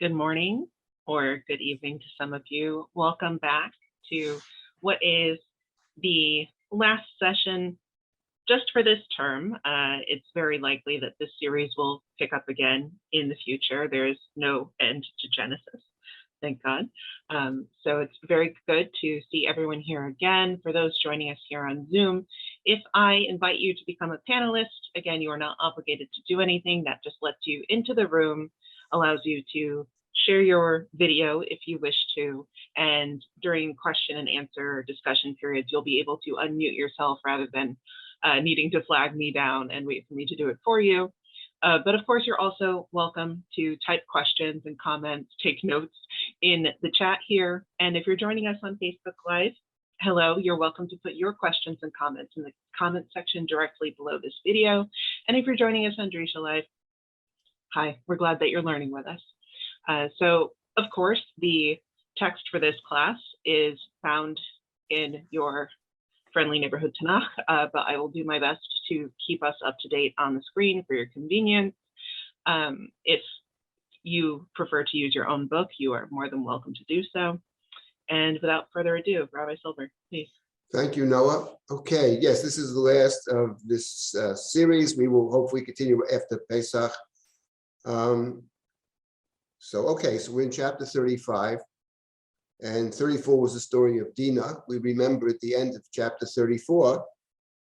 Good morning or good evening to some of you. Welcome back to what is the last session just for this term. It's very likely that this series will pick up again in the future. There's no end to Genesis, thank God. So it's very good to see everyone here again. For those joining us here on Zoom, if I invite you to become a panelist, again, you are not obligated to do anything. That just lets you into the room, allows you to share your video if you wish to, and during question and answer discussion periods, you'll be able to unmute yourself rather than needing to flag me down and wait for me to do it for you. But of course, you're also welcome to type questions and comments, take notes in the chat here. And if you're joining us on Facebook Live, hello, you're welcome to put your questions and comments in the comment section directly below this video. And if you're joining us on Drisha Live, hi, we're glad that you're learning with us. So, of course, the text for this class is found in your friendly neighborhood Tanakh, but I will do my best to keep us up to date on the screen for your convenience. If you prefer to use your own book, you are more than welcome to do so. And without further ado, Rabbi Silber, please. Thank you, Noah. Okay, yes, this is the last of this series. We will hopefully continue after Pesach. So we're in chapter 35, and 34 was the story of Dinah. We remember at the end of chapter 34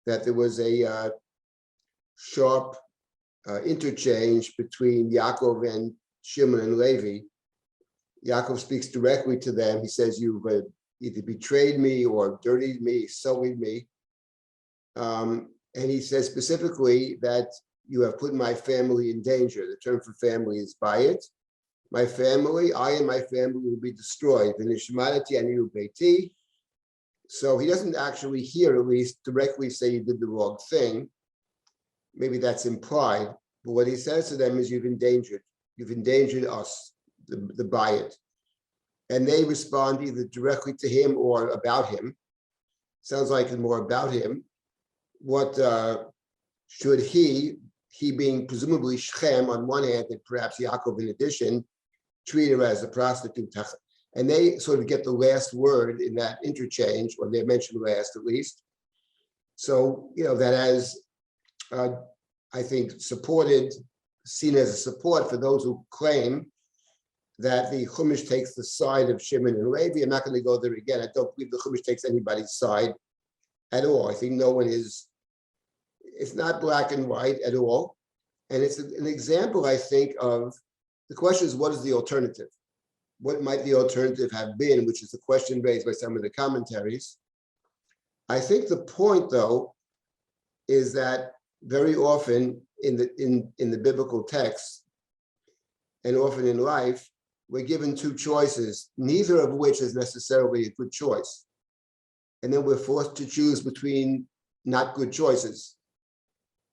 that there was a sharp interchange between Yaakov and Shimon and Levi. Yaakov speaks directly to them. He says, "You've either betrayed me or dirtied me, sullied me." And he says specifically that you have put my family in danger. The term for family is bayit. My family, I and my family will be destroyed. So he doesn't actually here, at least, directly say you did the wrong thing. Maybe that's implied. But what he says to them is you've endangered us, the bayit. And they respond either directly to him or about him. Sounds like it's more about him. What should he being presumably Shechem on one hand, and perhaps Yaakov in addition, treat her as a prostitute? And they sort of get the last word in that interchange, or they're mentioned last at least. So, that has, I think, seen as a support for those who claim that the Chumash takes the side of Shimon and Levi. I'm not going to go there again. I don't believe the Chumash takes anybody's side at all. I think no one is, it's not black and white at all. And it's an example, I think, of the question is, what is the alternative? What might the alternative have been, which is the question raised by some of the commentaries. I think the point, though, is that very often in the biblical text, and often in life, we're given two choices, neither of which is necessarily a good choice. And then we're forced to choose between not good choices.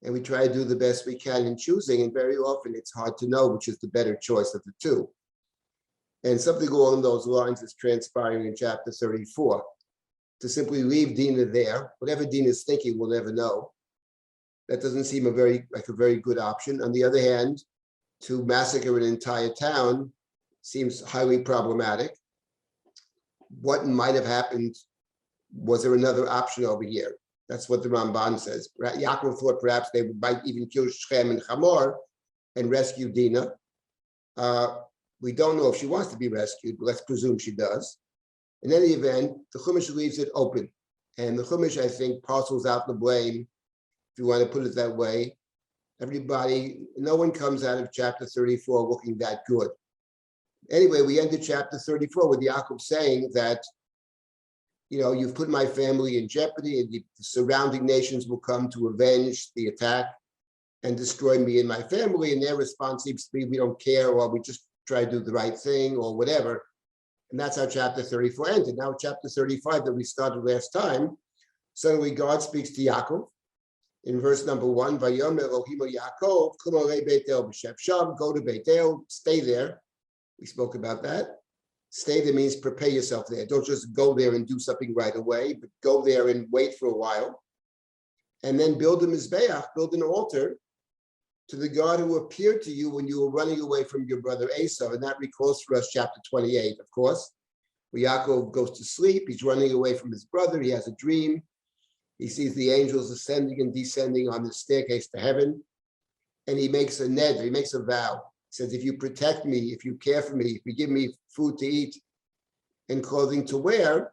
And we try to do the best we can in choosing, and very often it's hard to know which is the better choice of the two. And something along those lines is transpiring in chapter 34. To simply leave Dinah there, whatever Dinah is thinking, we'll never know. That doesn't seem like a very good option. On the other hand, to massacre an entire town seems highly problematic. What might have happened? Was there another option over here? That's what the Ramban says. Yaakov thought perhaps they might even kill Shechem and Hamor and rescue Dinah. We don't know if she wants to be rescued, but let's presume she does. In any event, the Chumash leaves it open. And the Chumash, I think, parcels out the blame, if you want to put it that way. No one comes out of chapter 34 looking that good. Anyway, we ended chapter 34 with Yaakov saying that, you've put my family in jeopardy, and the surrounding nations will come to avenge the attack and destroy me and my family. And their response seems to be, we don't care, or we just try to do the right thing, or whatever. And that's how chapter 34 ended. Now, chapter 35 that we started last time, suddenly God speaks to Yaakov in verse number 1, Vayomer Elohim Yaakov, Kum alei Beitel b'Shem Sham, go to Beitel, stay there. We spoke about that. Stay there means prepare yourself there. Don't just go there and do something right away, but go there and wait for a while. And then build a mizbeach, build an altar, to the God who appeared to you when you were running away from your brother Esau. And that recalls for us chapter 28, of course, where Yaakov goes to sleep. He's running away from his brother. He has a dream. He sees the angels ascending and descending on the staircase to heaven. And he makes a neder, he makes a vow. He says, if you protect me, if you care for me, if you give me food to eat and clothing to wear,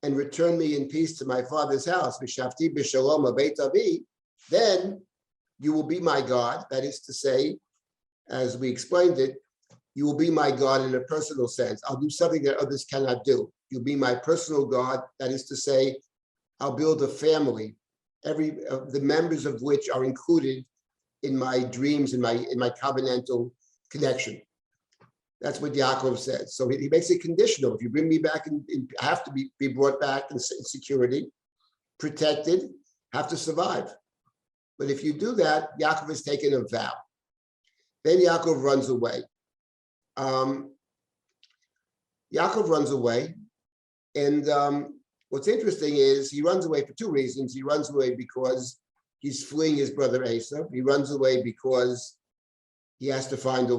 and return me in peace to my father's house, v'shavti b'shalom beit avi, then you will be my God. That is to say, as we explained it, you will be my God in a personal sense. I'll do something that others cannot do. You'll be my personal God. That is to say, I'll build a family, the members of which are included in my dreams, in my covenantal connection. That's what Yaakov says. So he makes it conditional. If you bring me back, I have to be brought back in security, protected, have to survive. But if you do that, Yaakov has taken a vow. Then Yaakov runs away. Yaakov runs away. And what's interesting is he runs away for two reasons. He runs away because he's fleeing his brother Esau. He runs away because he has to find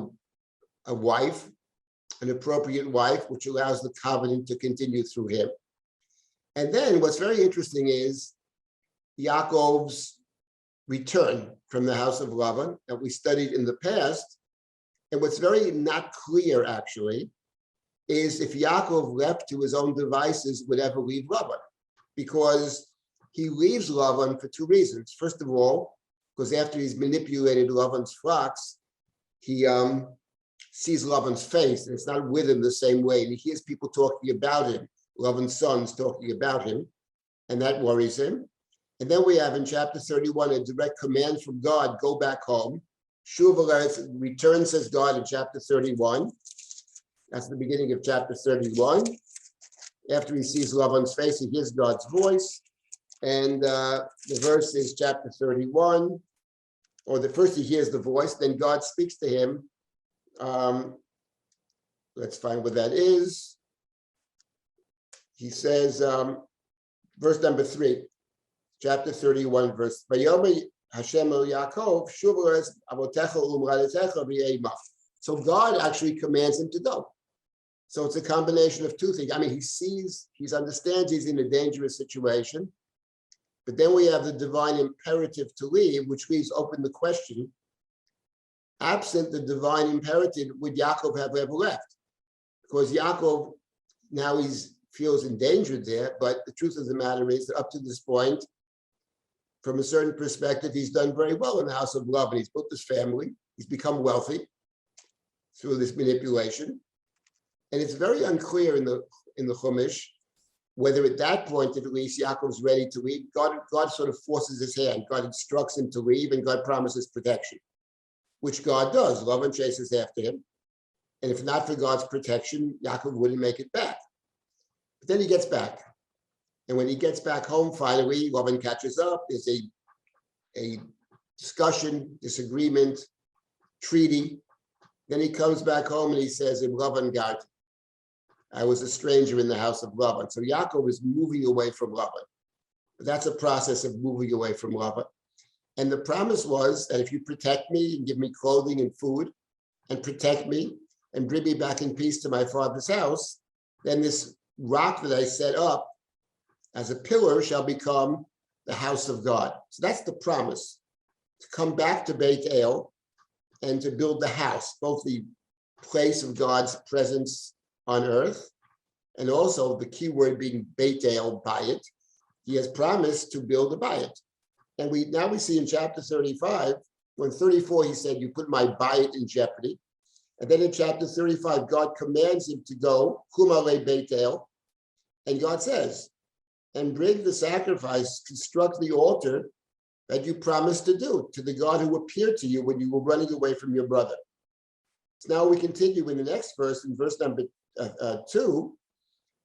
a wife, an appropriate wife, which allows the covenant to continue through him. And then what's very interesting is Yaakov's return from the house of Lavan that we studied in the past. And what's very not clear, actually, is if Yaakov left to his own devices, would ever leave Lavan, because he leaves Lavan for two reasons. First of all, because after he's manipulated Lavan's flocks, he sees Lavan's face, and it's not with him the same way. And he hears people talking about him, Lavan's sons talking about him, and that worries him. And then we have in chapter 31 a direct command from God, go back home. Shuv Eretz, return, says God in chapter 31. That's the beginning of chapter 31. After he sees Lavan's face, he hears God's voice. And the verse is chapter 31, or first he hears the voice, then God speaks to him. Let's find what that is. He says, verse number 3, chapter 31, verse, Vayomer Hashem el Yaakov, shuv eretz avotecha u'moladetecha v'yeimach. So God actually commands him to go. So it's a combination of two things. I mean, he understands he's in a dangerous situation, but then we have the divine imperative to leave, which leaves open the question, absent the divine imperative, would Yaakov have ever left? Because Yaakov, now feels endangered there, but the truth of the matter is that up to this point, from a certain perspective, he's done very well in the house of love, and he's built his family. He's become wealthy through this manipulation. And it's very unclear in the Chumash whether at that point, at least, Yaakov's ready to leave. God sort of forces his hand. God instructs him to leave, and God promises protection, which God does. Love and chases after him. And if not for God's protection, Yaakov wouldn't make it back. But then he gets back. And when he gets back home, finally, Lavan catches up. There's a discussion, disagreement, treaty. Then he comes back home and he says, in Lavan Gad, I was a stranger in the house of Lavan. So Yaakov is moving away from Lavan. That's a process of moving away from Lavan. And the promise was that if you protect me and give me clothing and food and protect me and bring me back in peace to my father's house, then this rock that I set up as a pillar shall become the house of God. So that's the promise, to come back to Beit El and to build the house, both the place of God's presence on earth, and also the key word being Beit El, bayit. He has promised to build a bayit. And now we see in chapter 35, when 34, he said, you put my bayit in jeopardy. And then in chapter 35, God commands him to go, Kum alei Beit El, and God says, and bring the sacrifice, construct the altar that you promised to do to the God who appeared to you when you were running away from your brother. So now we continue in the next verse, in verse number 2.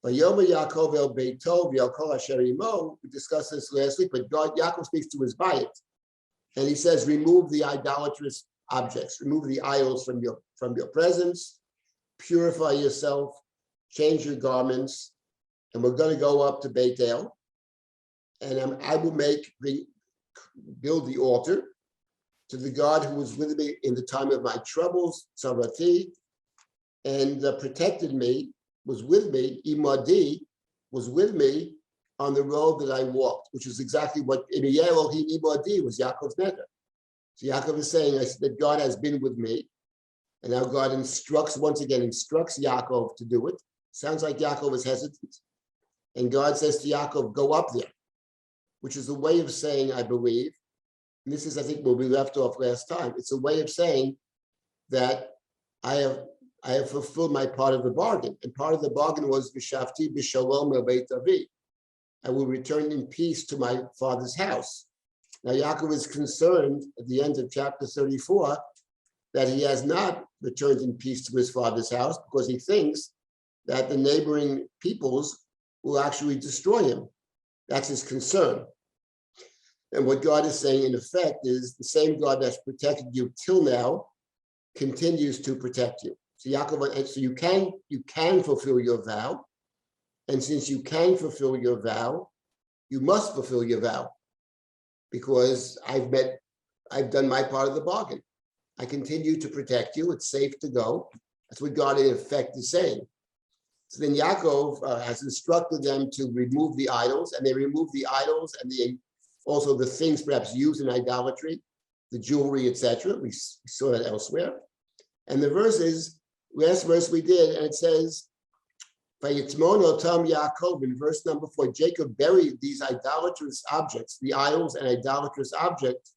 Vayomer Yaakov el Beito v'yal asher imo. We discussed this last week, but Yaakov speaks to his bayit, and he says, remove the idolatrous objects, remove the idols from your presence, purify yourself, change your garments, and we're going to go up to Beit El, and I will build the altar, to the God who was with me in the time of my troubles, Tzarati, and protected me, was with me, Imadi, was with me on the road that I walked, which is exactly what in Elohim Imadi was Yaakov's neder. So Yaakov is saying that God has been with me, and now God instructs Yaakov to do it. Sounds like Yaakov is hesitant. And God says to Yaakov, go up there, which is a way of saying, I believe, and this is, I think, where we left off last time. It's a way of saying that I have fulfilled my part of the bargain. And part of the bargain was V'shavti b'shalom el beit avi. I will return in peace to my father's house. Now Yaakov is concerned at the end of chapter 34 that he has not returned in peace to his father's house because he thinks that the neighboring peoples will actually destroy him. That's his concern. And what God is saying, in effect, is the same God that's protected you till now continues to protect you. So Yaakov, so you can fulfill your vow. And since you can fulfill your vow, you must fulfill your vow. Because I've done my part of the bargain. I continue to protect you. It's safe to go. That's what God in effect is saying. So then Yaakov has instructed them to remove the idols, and they remove the idols and also the things perhaps used in idolatry, the jewelry, etc. We saw that elsewhere. And the verse is, last verse we did, and it says, Vayitmon otam Yaakov, in verse number 4, Jacob buried these idolatrous objects, the idols and idolatrous objects,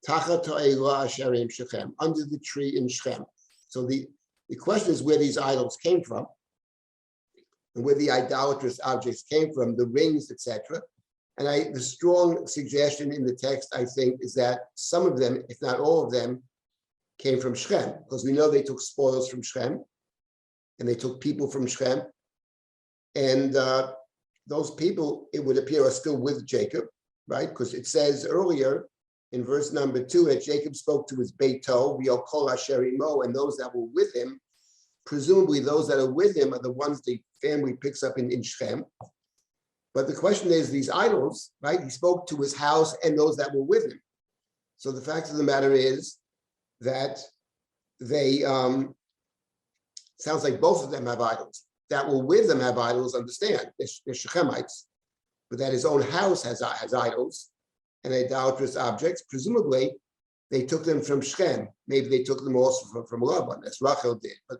tachat ha'elah asher im Shechem, under the tree in Shechem. So the question is where these idols came from, and where the idolatrous objects came from, the rings, etc. And the strong suggestion in the text, I think, is that some of them, if not all of them, came from Shechem, because we know they took spoils from Shechem, and they took people from Shechem. And those people, it would appear, are still with Jacob, right? Because it says earlier in verse number 2 that Jacob spoke to his Beito, V'yokol asher imo, and those that were with him. Presumably those that are with him are the ones the family picks up in Shechem. But the question is, these idols, right? He spoke to his house and those that were with him. So the fact of the matter is that they, sounds like both of them have idols. That were with them have idols, understand, they're Shechemites. But that his own house has idols and idolatrous objects. Presumably, they took them from Shechem. Maybe they took them also from Laban, as Rachel did. But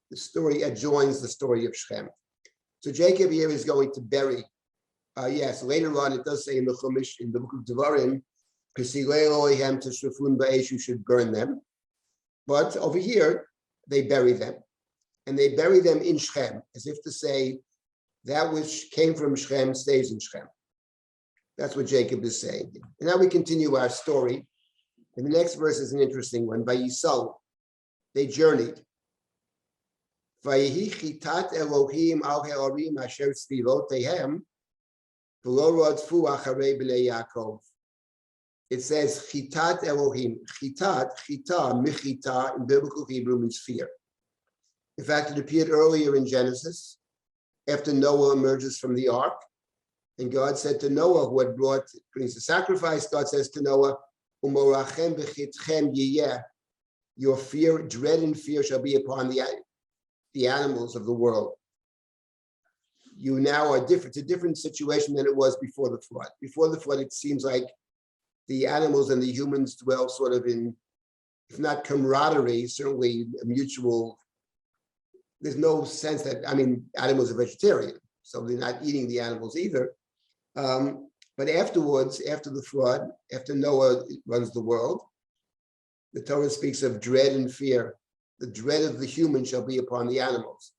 the story adjoins the story of Shechem. So Jacob here is going to bury. Yes, later on it does say in the Chumash, in the book of Devarim, you should burn them. But over here, they bury them. And they bury them in Shechem, as if to say, that which came from Shechem stays in Shechem. That's what Jacob is saying. And now we continue our story. And the next verse is an interesting one. Vayisal, they journeyed. Vayihi chitat Elohim al ha'arim asher tzvivotehem v'lo rodfu acharei b'nei Yaakov. It says chitat Elohim. Chita, michita in biblical Hebrew means fear. In fact, it appeared earlier in Genesis, after Noah emerges from the ark, and God said to Noah, who had brings the sacrifice, God says to Noah, "Umorachem b'chitchem yiyeh." Your fear, dread and fear shall be upon the animals of the world. You now are different. It's a different situation than it was before the flood. Before the flood, it seems like the animals and the humans dwell sort of in, if not camaraderie, certainly a mutual. There's no sense that, animals are vegetarian, so they're not eating the animals either. But afterwards, after the flood, after Noah runs the world, the Torah speaks of dread and fear. The dread of the human shall be upon the animals.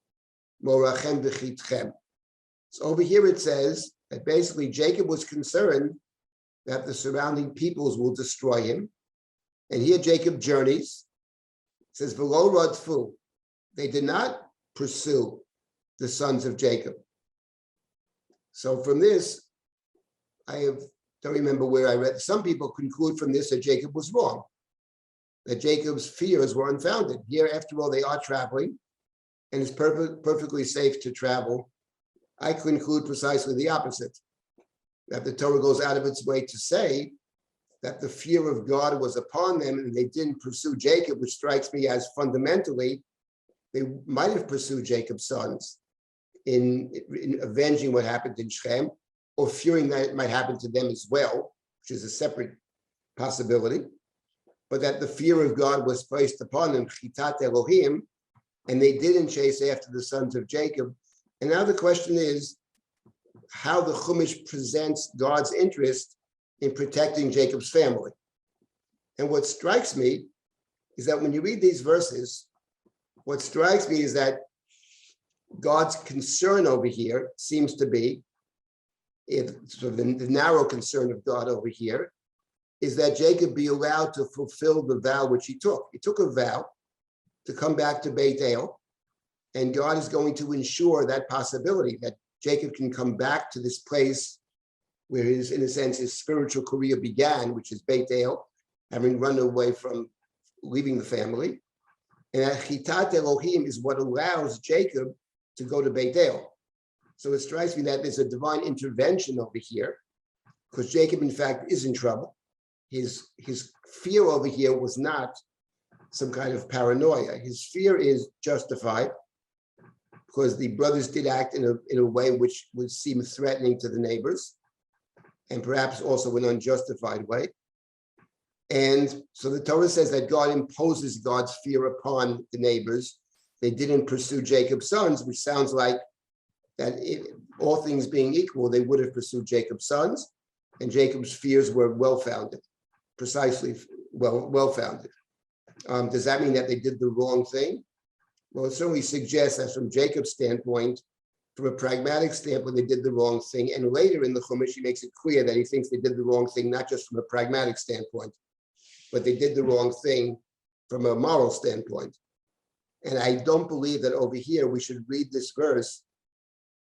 Morachem b'chitchem. So over here it says that basically Jacob was concerned that the surrounding peoples will destroy him. And here Jacob journeys. It says, V'lo rodfu. They did not pursue the sons of Jacob. So from this, don't remember where I read. Some people conclude from this that Jacob was wrong, that Jacob's fears were unfounded. Here, after all, they are traveling, and it's perfectly safe to travel. I conclude precisely the opposite, that the Torah goes out of its way to say that the fear of God was upon them and they didn't pursue Jacob, which strikes me as fundamentally, they might have pursued Jacob's sons in avenging what happened in Shechem, or fearing that it might happen to them as well, which is a separate possibility, but that the fear of God was placed upon them, chitat Elohim, and they didn't chase after the sons of Jacob. And now the question is how the Chumash presents God's interest in protecting Jacob's family. And what strikes me is that when you read these verses, what strikes me is that God's concern over here seems to be, sort of the narrow concern of God over here, is that Jacob be allowed to fulfill the vow which he took. He took a vow to come back to Beit El, and God is going to ensure that possibility, that Jacob can come back to this place where his, in a sense, his spiritual career began, which is Beit El, having run away from leaving the family. And that chitat Elohim is what allows Jacob to go to Beit El. So it strikes me that there's a divine intervention over here, because Jacob, in fact, is in trouble. His fear over here was not some kind of paranoia. His fear is justified because the brothers did act in a way which would seem threatening to the neighbors, and perhaps also an unjustified way. And so the Torah says that God imposes God's fear upon the neighbors. They didn't pursue Jacob's sons, which sounds like that all things being equal, they would have pursued Jacob's sons, and Jacob's fears were well-founded, precisely well-founded. Does that mean that they did the wrong thing? Well, it certainly suggests that from Jacob's standpoint, from a pragmatic standpoint, they did the wrong thing. And later in the Chumash, he makes it clear that he thinks they did the wrong thing, not just from a pragmatic standpoint, but they did the wrong thing from a moral standpoint. And I don't believe that over here we should read this verse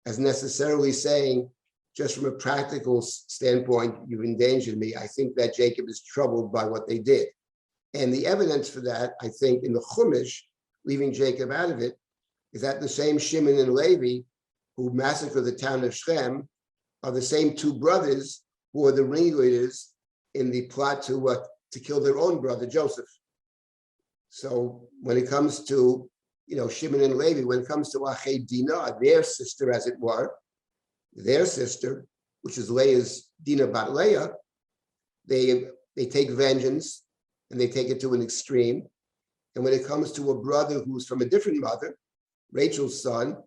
as necessarily saying, just from a practical standpoint, you've endangered me. I think that Jacob is troubled by what they did. And the evidence for that, I think, in the Chumash, leaving Jacob out of it, is that the same Shimon and Levi who massacred the town of Shechem are the same two brothers who are the ringleaders in the plot to kill their own brother, Joseph. So when it comes to, Shimon and Levi, when it comes to Achei Dinah, their sister, as it were, their sister, which is Leah's Dinah bat Leah, they take vengeance and they take it to an extreme. And when it comes to a brother who's from a different mother, Rachel's son,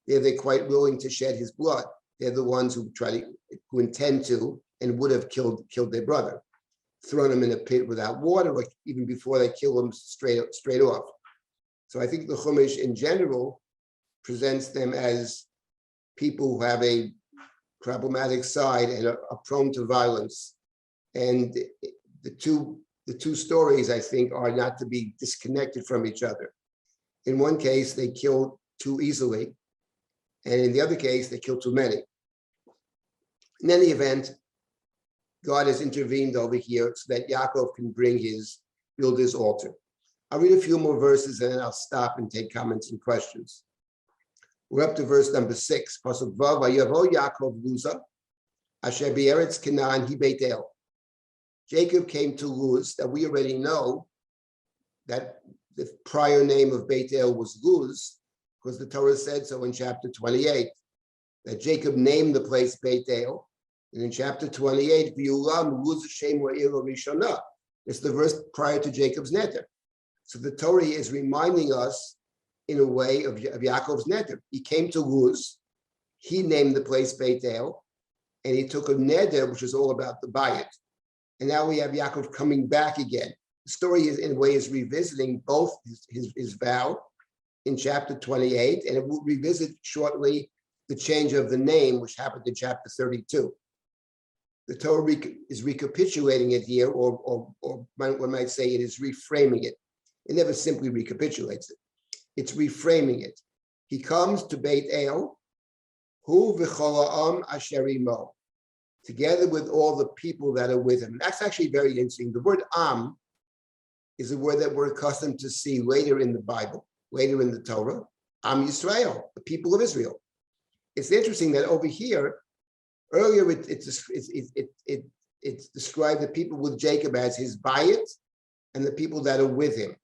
they're quite willing to shed his blood. They're the ones who intend to and would have killed their brother, thrown him in a pit without water, or even before they kill him straight off. So I think the Chumash in general presents them as people who have a problematic side and are prone to violence. And the two stories, I think, are not to be disconnected from each other. In one case, they kill too easily, and in the other case, they kill too many. In any event, God has intervened over here so that Yaakov can build his altar. I'll read a few more verses and then I'll stop and take comments and questions. We're up to verse number 6. Pasuk Vav, Vayavo Yaakov Luza, Asher Be'eretz Canaan Hi Beit El. Jacob came to Luz, that we already know that the prior name of Beit El was Luz, because the Torah said so in chapter 28, that Jacob named the place Beit El. And in chapter 28, V'ulam Luz Shem Wa'ilo Rishonah. It's the verse prior to Jacob's netter. So the Torah is reminding us in a way of Yaakov's neder. He came to Luz, he named the place Beit El, and he took a neder, which is all about the bayit. And now we have Yaakov coming back again. The story is, in a way, is revisiting both his vow in chapter 28, and it will revisit shortly the change of the name, which happened in chapter 32. The Torah is recapitulating it here, or one might say it is reframing it. It never simply recapitulates it. It's reframing it. He comes to Beit El, hu v'chol ha'am asher imo, together with all the people that are with him. That's actually very interesting. The word am is a word that we're accustomed to see later in the Bible, later in the Torah. Am Yisrael, the people of Israel. It's interesting that over here, earlier it it's described the people with Jacob as his bayit and the people that are with him.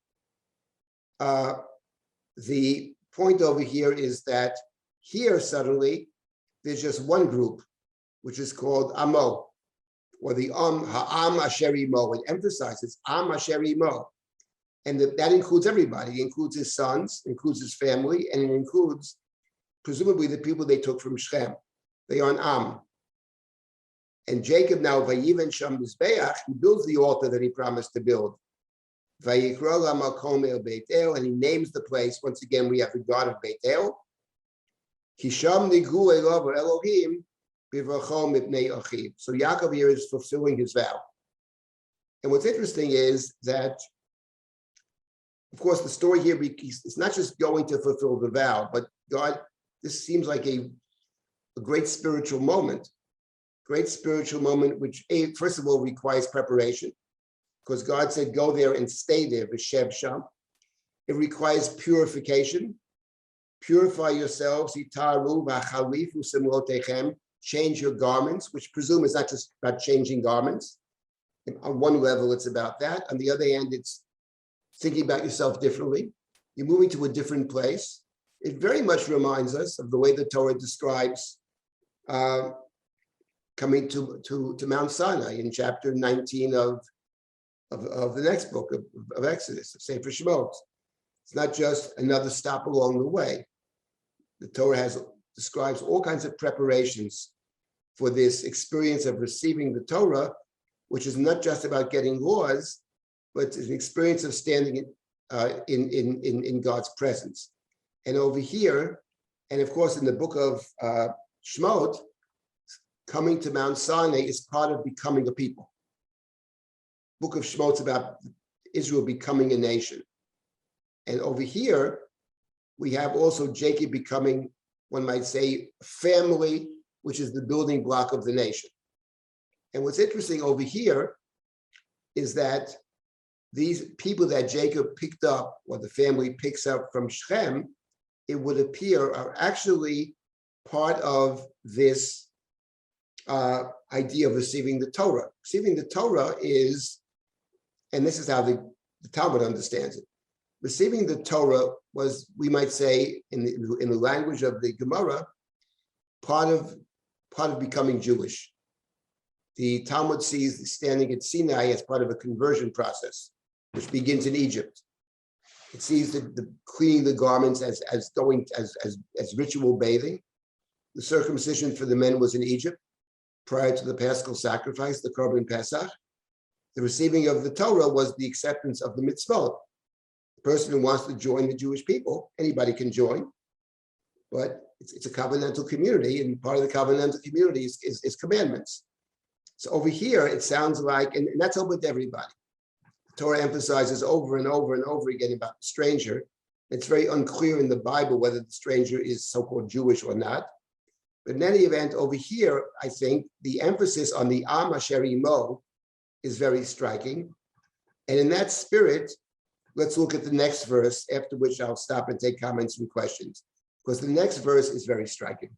The point over here is that here suddenly there's just one group, which is called Amo, or the Ha'am Asher Imo. It emphasizes Am Asher Imo. And that includes everybody. It includes his sons, includes his family, and it includes presumably the people they took from Shechem. They are an Am. And Jacob now, Vayiven Sham Mizbeach, he builds the altar that he promised to build. Vayikra Makom El Beit El, and he names the place. Once again, we have the God of Beit El. Kisham Nigu Elav Elohim Bivrachom Mipnei Achiv. So Yaakov here is fulfilling his vow. And what's interesting is that, of course, the story here, it's not just going to fulfill the vow, but God, this seems like a great spiritual moment. Great spiritual moment, which first of all requires preparation, because God said, go there and stay there, V'shev Sham. It requires purification. Purify yourselves, Itaru v'chalifu simlotechem, change your garments, which presume is not just about changing garments. And on one level, it's about that. On the other hand, it's thinking about yourself differently. You're moving to a different place. It very much reminds us of the way the Torah describes coming to Mount Sinai in chapter 19 of the next book of Exodus, of Sefer Shemot. It's not just another stop along the way. The Torah describes all kinds of preparations for this experience of receiving the Torah, which is not just about getting laws, but it's an experience of standing in God's presence. And over here, and of course in the book of Shemot, coming to Mount Sinai is part of becoming a people. Book of Shemot is about Israel becoming a nation. And over here, we have also Jacob becoming, one might say, family, which is the building block of the nation. And what's interesting over here is that these people that Jacob picked up, or the family picks up from Shechem, it would appear are actually part of this idea of receiving the Torah. Receiving the Torah is, and this is how the Talmud understands it. Receiving the Torah was, we might say, in the language of the Gemara, part of becoming Jewish. The Talmud sees the standing at Sinai as part of a conversion process, which begins in Egypt. It sees the cleaning the garments as ritual bathing. The circumcision for the men was in Egypt prior to the Paschal sacrifice, the Korban Pesach. The receiving of the Torah was the acceptance of the mitzvot. The person who wants to join the Jewish people, anybody can join, but it's a covenantal community, and part of the covenantal community is commandments. So over here, it sounds like, and that's open with everybody. The Torah emphasizes over and over and over again about the stranger. It's very unclear in the Bible whether the stranger is so-called Jewish or not. But in any event, over here, I think the emphasis on the Am Asher Imo is very striking. And in that spirit, let's look at the next verse, after which I'll stop and take comments and questions, because the next verse is very striking.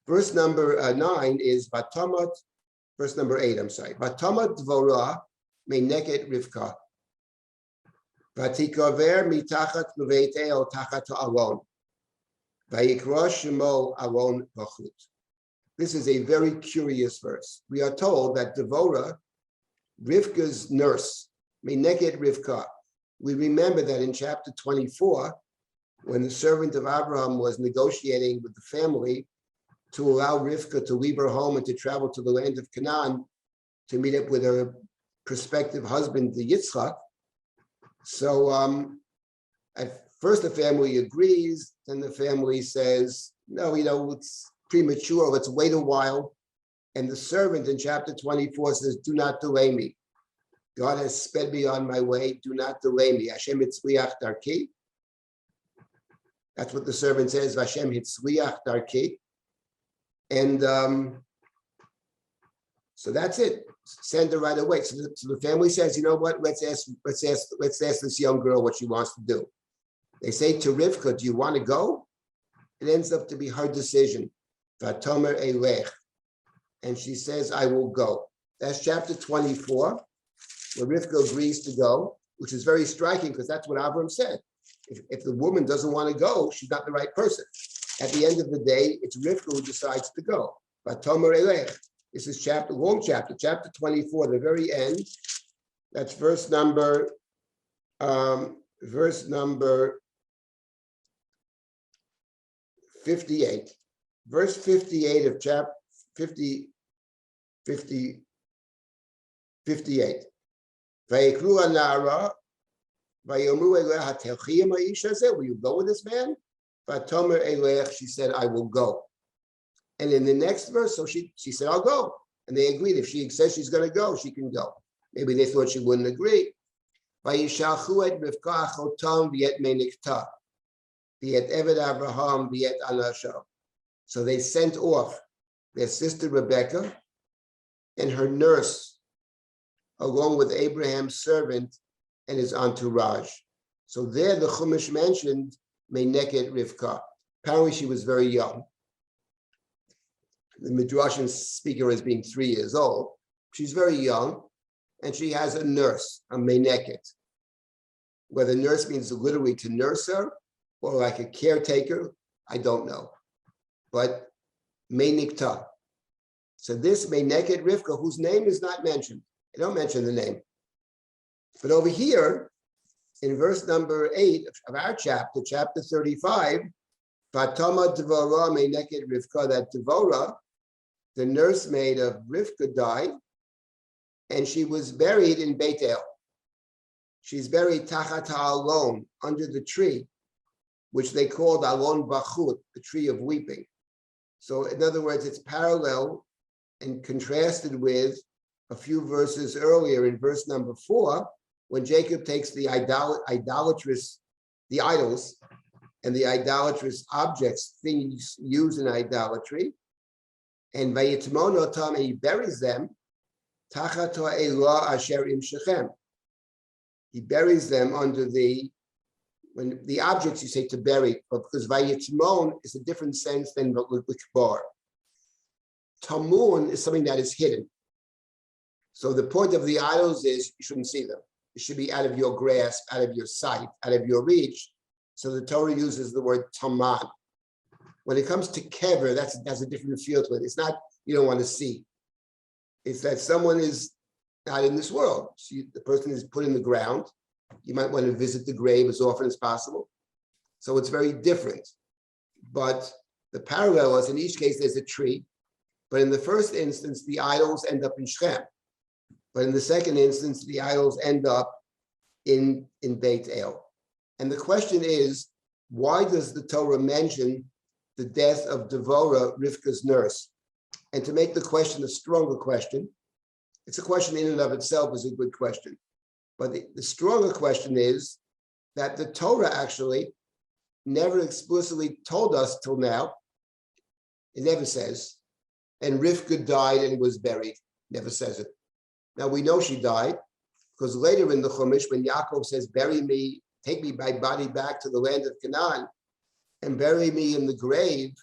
Verse number 9 is Vatamat, verse number 8, I'm sorry. Vatamat Dvorah Meineket Rivka. Vatikaver mitachat leveit el tachat alon. Vayikra shemo alon bachut. This is a very curious verse. We are told that Devorah, Rivka's nurse, Meineket Rivka. We remember that in chapter 24, when the servant of Abraham was negotiating with the family to allow Rivka to leave her home and to travel to the land of Canaan to meet up with her prospective husband, the Yitzchak. So at first the family agrees, then the family says, no, it's premature, let's wait a while. And the servant in chapter 24 says, do not delay me. God has sped me on my way, do not delay me. Hashem hitzliach darki. That's what the servant says, Hashem hitzliach darki. And so that's it. Send her right away. So the family says, you know what? Let's ask this young girl what she wants to do. They say to Rivka, do you want to go? It ends up to be her decision. Vatomer elech. And she says, I will go. That's chapter 24, where Rivka agrees to go, which is very striking because that's what Avram said. If the woman doesn't want to go, she's not the right person. At the end of the day, it's Rivka who decides to go. Vatomer elech. This is long chapter 24, the very end. That's verse number 58. Verse 58 of chapter 58. Vayikru anara, vayomru eleha telchiyim ha'isha zeh. Will you go with this man? Vatomer elech. She said, I will go. And in the next verse, so she said, I'll go. And they agreed. If she says she's going to go, she can go. Maybe they thought she wouldn't agree. Vayishalchu et Rivka achotam v'et menikta, v'et Eved Abraham v'et anasho. So they sent off their sister Rebecca and her nurse, along with Abraham's servant and his entourage. So there the Chumash mentioned Meineket Rivka. Apparently she was very young. The Midrashim speak her as being 3 years old. She's very young, and she has a nurse, a Meineket. Whether nurse means literally to nurse her or like a caretaker, I don't know. But Meinikta. So this Meineket Rivka, whose name is not mentioned, they don't mention the name. But over here, in verse number 8 of our chapter 35, Vatama Devora Meineket Rivka, that Devora, the nursemaid of Rivka, died, and she was buried in Beit El. She's buried Tachat Alon, under the tree, which they called Alon Bachut, the tree of weeping. So in other words, it's parallel and contrasted with a few verses earlier in verse number 4, when Jacob takes the idols and the idolatrous objects, things used in idolatry, and Vayitmonotam, and he buries them, Tachat Ha'elah Asher Im Shechem. He buries them under when the objects you say to bury, but because Vayitmon is a different sense than Likbar. Tamun is something that is hidden. So the point of the idols is you shouldn't see them. It should be out of your grasp, out of your sight, out of your reach. So the Torah uses the word taman. When it comes to kever, that's a different feel to it. It's not you don't want to see. It's that someone is not in this world. So the person is put in the ground. You might want to visit the grave as often as possible. So it's very different. But the parallel is in each case there's a tree. But in the first instance, the idols end up in Shechem. But in the second instance, the idols end up in Beit El. And the question is, why does the Torah mention the death of Devorah, Rivka's nurse? And to make the question a stronger question, it's a question in and of itself is a good question. But the stronger question is that the Torah actually never explicitly told us till now. It never says. And Rivka died and was buried. Never says it. Now we know she died because later in the Chumash, when Yaakov says, bury me, take me my body back to the land of Canaan and bury me in the grave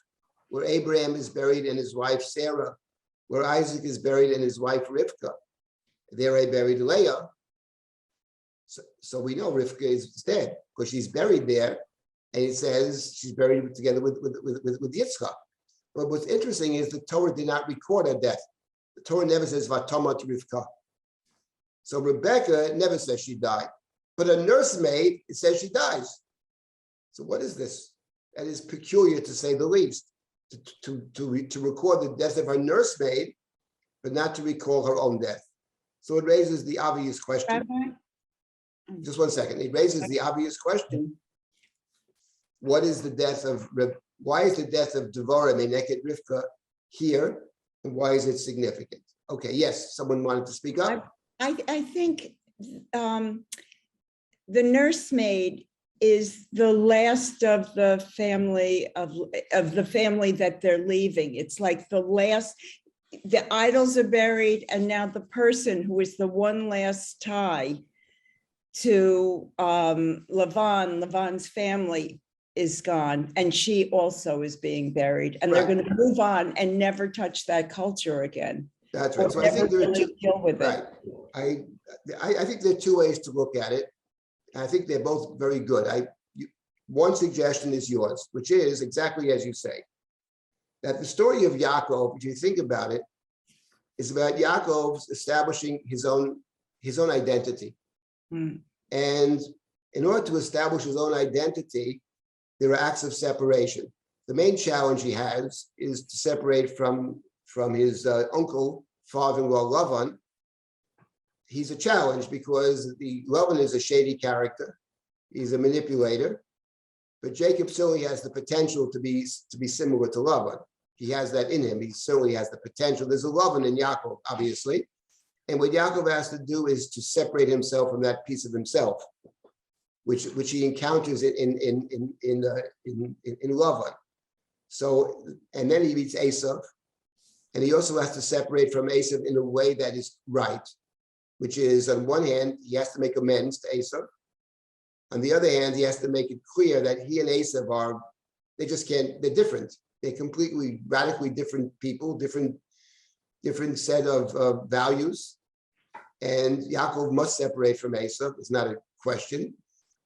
where Abraham is buried and his wife Sarah, where Isaac is buried and his wife Rivka. There I buried Leah. So we know Rivka is dead because she's buried there, and it says she's buried together with Yitzchak. But what's interesting is the Torah did not record her death. The Torah never says Vatomat Rivka. So Rebecca never says she died, but a nursemaid, it says she dies. So what is this? That is peculiar to say the least. To record the death of her nursemaid, but not to recall her own death. So it raises the obvious question. Rabbi? Just 1 second. It raises the obvious question. Why is the death of Devorah, Meineket Rivka here, and why is it significant? Okay, yes, someone wanted to speak up. I think the nursemaid is the last of the family of the family that they're leaving. It's like the last. The idols are buried, and now the person who is the one last tie to Lavan's family is gone, and she also is being buried, and they're going to move on and never touch that culture again. That's We're right. So I never think there are gonna two, deal with right. it. I think there are two ways to look at it. And I think they're both very good. One suggestion is yours, which is exactly as you say, that the story of Yaakov, if you think about it, is about Yaakov establishing his own identity. Hmm. And in order to establish his own identity, there are acts of separation. The main challenge he has is to separate from his uncle, father-in-law Lavan. He's a challenge because Lavan is a shady character. He's a manipulator. But Jacob certainly has the potential to be similar to Lavan. He has that in him. He certainly has the potential. There's a Lavan in Yaakov, obviously. And what Yaakov has to do is to separate himself from that piece of himself, which he encounters in Lavan. So, and then he meets Esav, and he also has to separate from Esav in a way that is right, which is, on one hand, he has to make amends to Esav. On the other hand, he has to make it clear that he and Esav they're different. They're completely, radically different people, different set of values. And Yaakov must separate from Esav. It's not a question.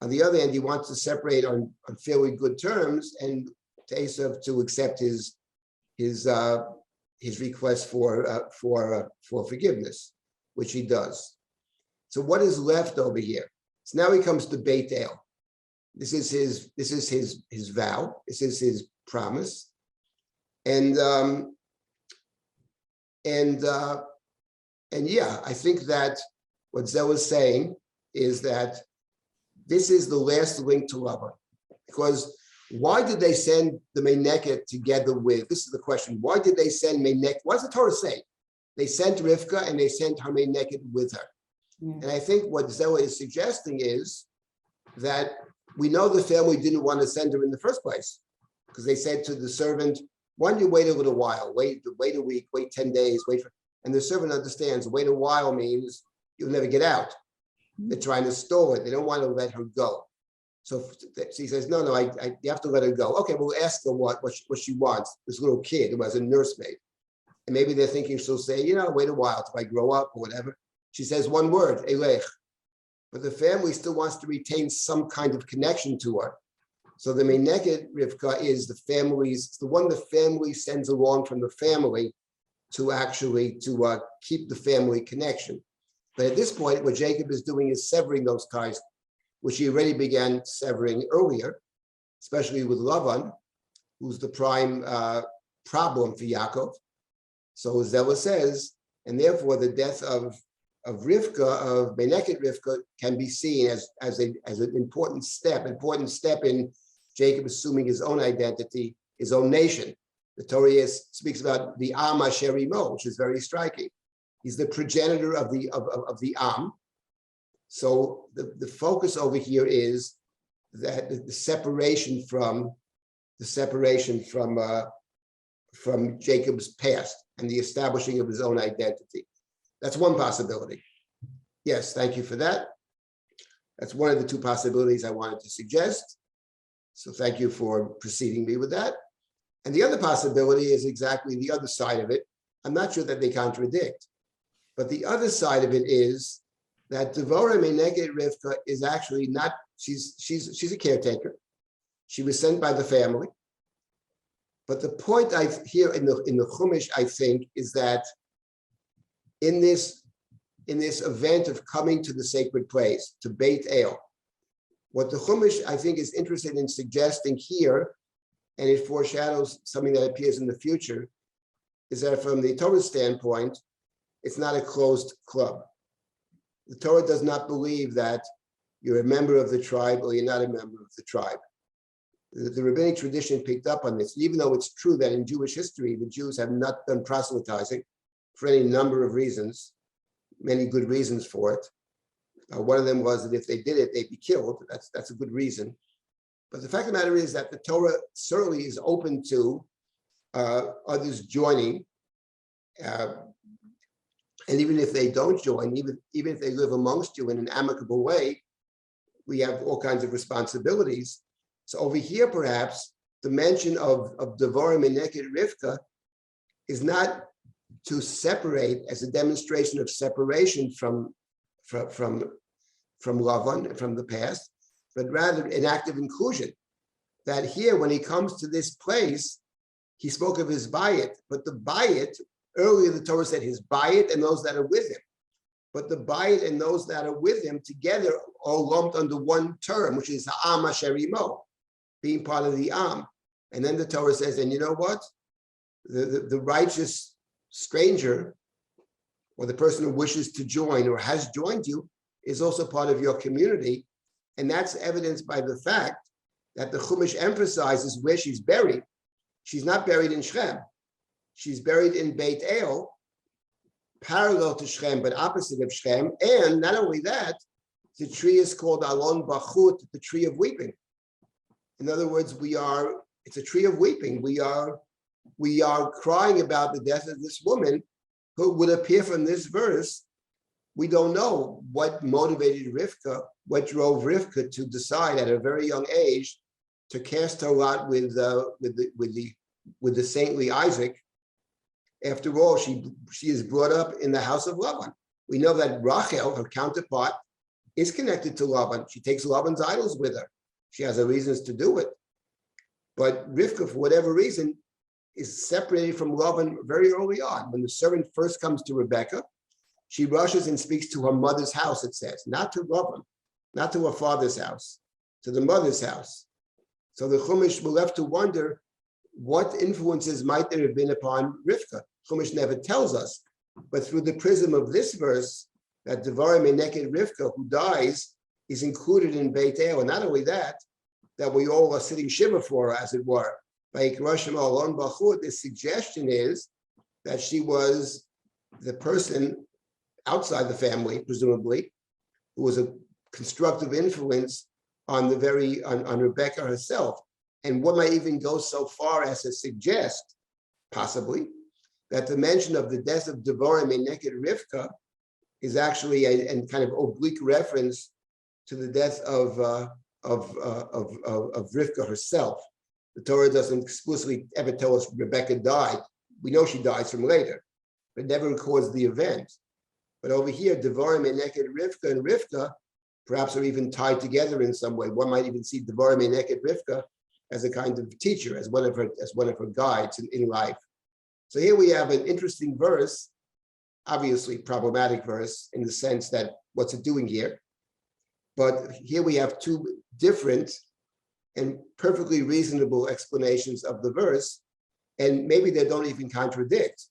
On the other hand, he wants to separate on fairly good terms, and to Esav to accept his request for forgiveness, which he does. So what is left over here? So now he comes to Beit El. This is his vow. This is his promise. And yeah, I think that what Zell is saying is that this is the last link to Lavan. Because why did they send the Meineket together with, this is the question, why did they send Meineket? What does the Torah say? They sent Rivka and they sent her Meineket with her. Yeah. And I think what Zell is suggesting is that we know the family didn't want to send her in the first place, because they said to the servant, why don't you wait a little while, wait a week, wait 10 days, and the servant understands wait a while means you'll never get out. They're trying to stall it. They don't want to let her go. So he says, no, you have to let her go. Okay, we'll ask her what she wants. This little kid who was a nursemaid. And maybe they're thinking she'll say, wait a while till I grow up or whatever. She says one word, Elech. But the family still wants to retain some kind of connection to her. So the Meineket Rivka is the one the family sends along from the family to actually keep the family connection. But at this point, what Jacob is doing is severing those ties, which he already began severing earlier, especially with Lavan, who's the prime problem for Yaakov. So Zella says, and therefore the death of Rivka, of Meineket Rivka, can be seen as an important step in Jacob assuming his own identity, his own nation. The Torah speaks about the Am Asher Imo, which is very striking. He's the progenitor of the Am. So the focus over here is that the separation from Jacob's past and the establishing of his own identity. That's one possibility. Yes, thank you for that. That's one of the two possibilities I wanted to suggest. So thank you for preceding me with that. And the other possibility is exactly the other side of it. I'm not sure that they contradict, but the other side of it is that Devorah Meineket Rivka is actually not, she's a caretaker. She was sent by the family. But the point I hear in the Chumash, I think, is that in this event of coming to the sacred place, to Beit El, what the Chumash, I think, is interested in suggesting here, and it foreshadows something that appears in the future, is that from the Torah standpoint, it's not a closed club. The Torah does not believe that you're a member of the tribe or you're not a member of the tribe. The rabbinic tradition picked up on this, even though it's true that in Jewish history, the Jews have not done proselytizing for any number of reasons, many good reasons for it. One of them was that if they did it, they'd be killed. That's a good reason. But the fact of the matter is that the Torah certainly is open to others joining. And even if they don't join, even if they live amongst you in an amicable way, we have all kinds of responsibilities. So over here, perhaps, the mention of Devorah Meineket Rivka is not to separate as a demonstration of separation from Lavan and from the past, but rather an act of inclusion. That here, when he comes to this place, he spoke of his bayit, but the bayit, earlier the Torah said his bayit and those that are with him. But the bayit and those that are with him together are lumped under one term, which is ha'am asher imo, being part of the am. And then the Torah says, and you know what? The righteous stranger, or the person who wishes to join or has joined you, is also part of your community. And that's evidenced by the fact that the Chumash emphasizes where she's buried. She's not buried in Shechem. She's buried in Beit El, parallel to Shechem, but opposite of Shechem. And not only that, the tree is called Alon Bachut, the tree of weeping. In other words, it's a tree of weeping. We are crying about the death of this woman, who would appear from this verse. We don't know what motivated Rivka, what drove Rivka to decide at a very young age to cast her lot with the saintly Isaac. After all, she is brought up in the house of Laban. We know that Rachel, her counterpart, is connected to Laban. She takes Laban's idols with her. She has her reasons to do it. But Rivka, for whatever reason, is separated from Laban very early on. When the servant first comes to Rebekah, she rushes and speaks to her mother's house, it says, not to Laban, not to her father's house, to the mother's house. So the Chumash were left to wonder what influences might there have been upon Rivka. Chumash never tells us, but through the prism of this verse, that Devarim Meneket Rivka, who dies, is included in Beit El. And not only that we all are sitting shiva for her, as it were. By Ikrashim Alon Bachut, the suggestion is that she was the person outside the family, presumably, who was a constructive influence on Rebekah herself. And one might even go so far as to suggest, possibly, that the mention of the death of Devarim Meneket Rivka is actually a kind of oblique reference to the death of Rivka herself. The Torah doesn't explicitly ever tell us Rebekah died. We know she dies from later, but never records the event. But over here, Devarim Meneket Rivka and Rivka perhaps are even tied together in some way. One might even see Devarim Meneket Rivka as a kind of teacher, as one of her guides in life. So here we have an interesting verse, obviously problematic verse in the sense that what's it doing here? But here we have two different and perfectly reasonable explanations of the verse, and maybe they don't even contradict.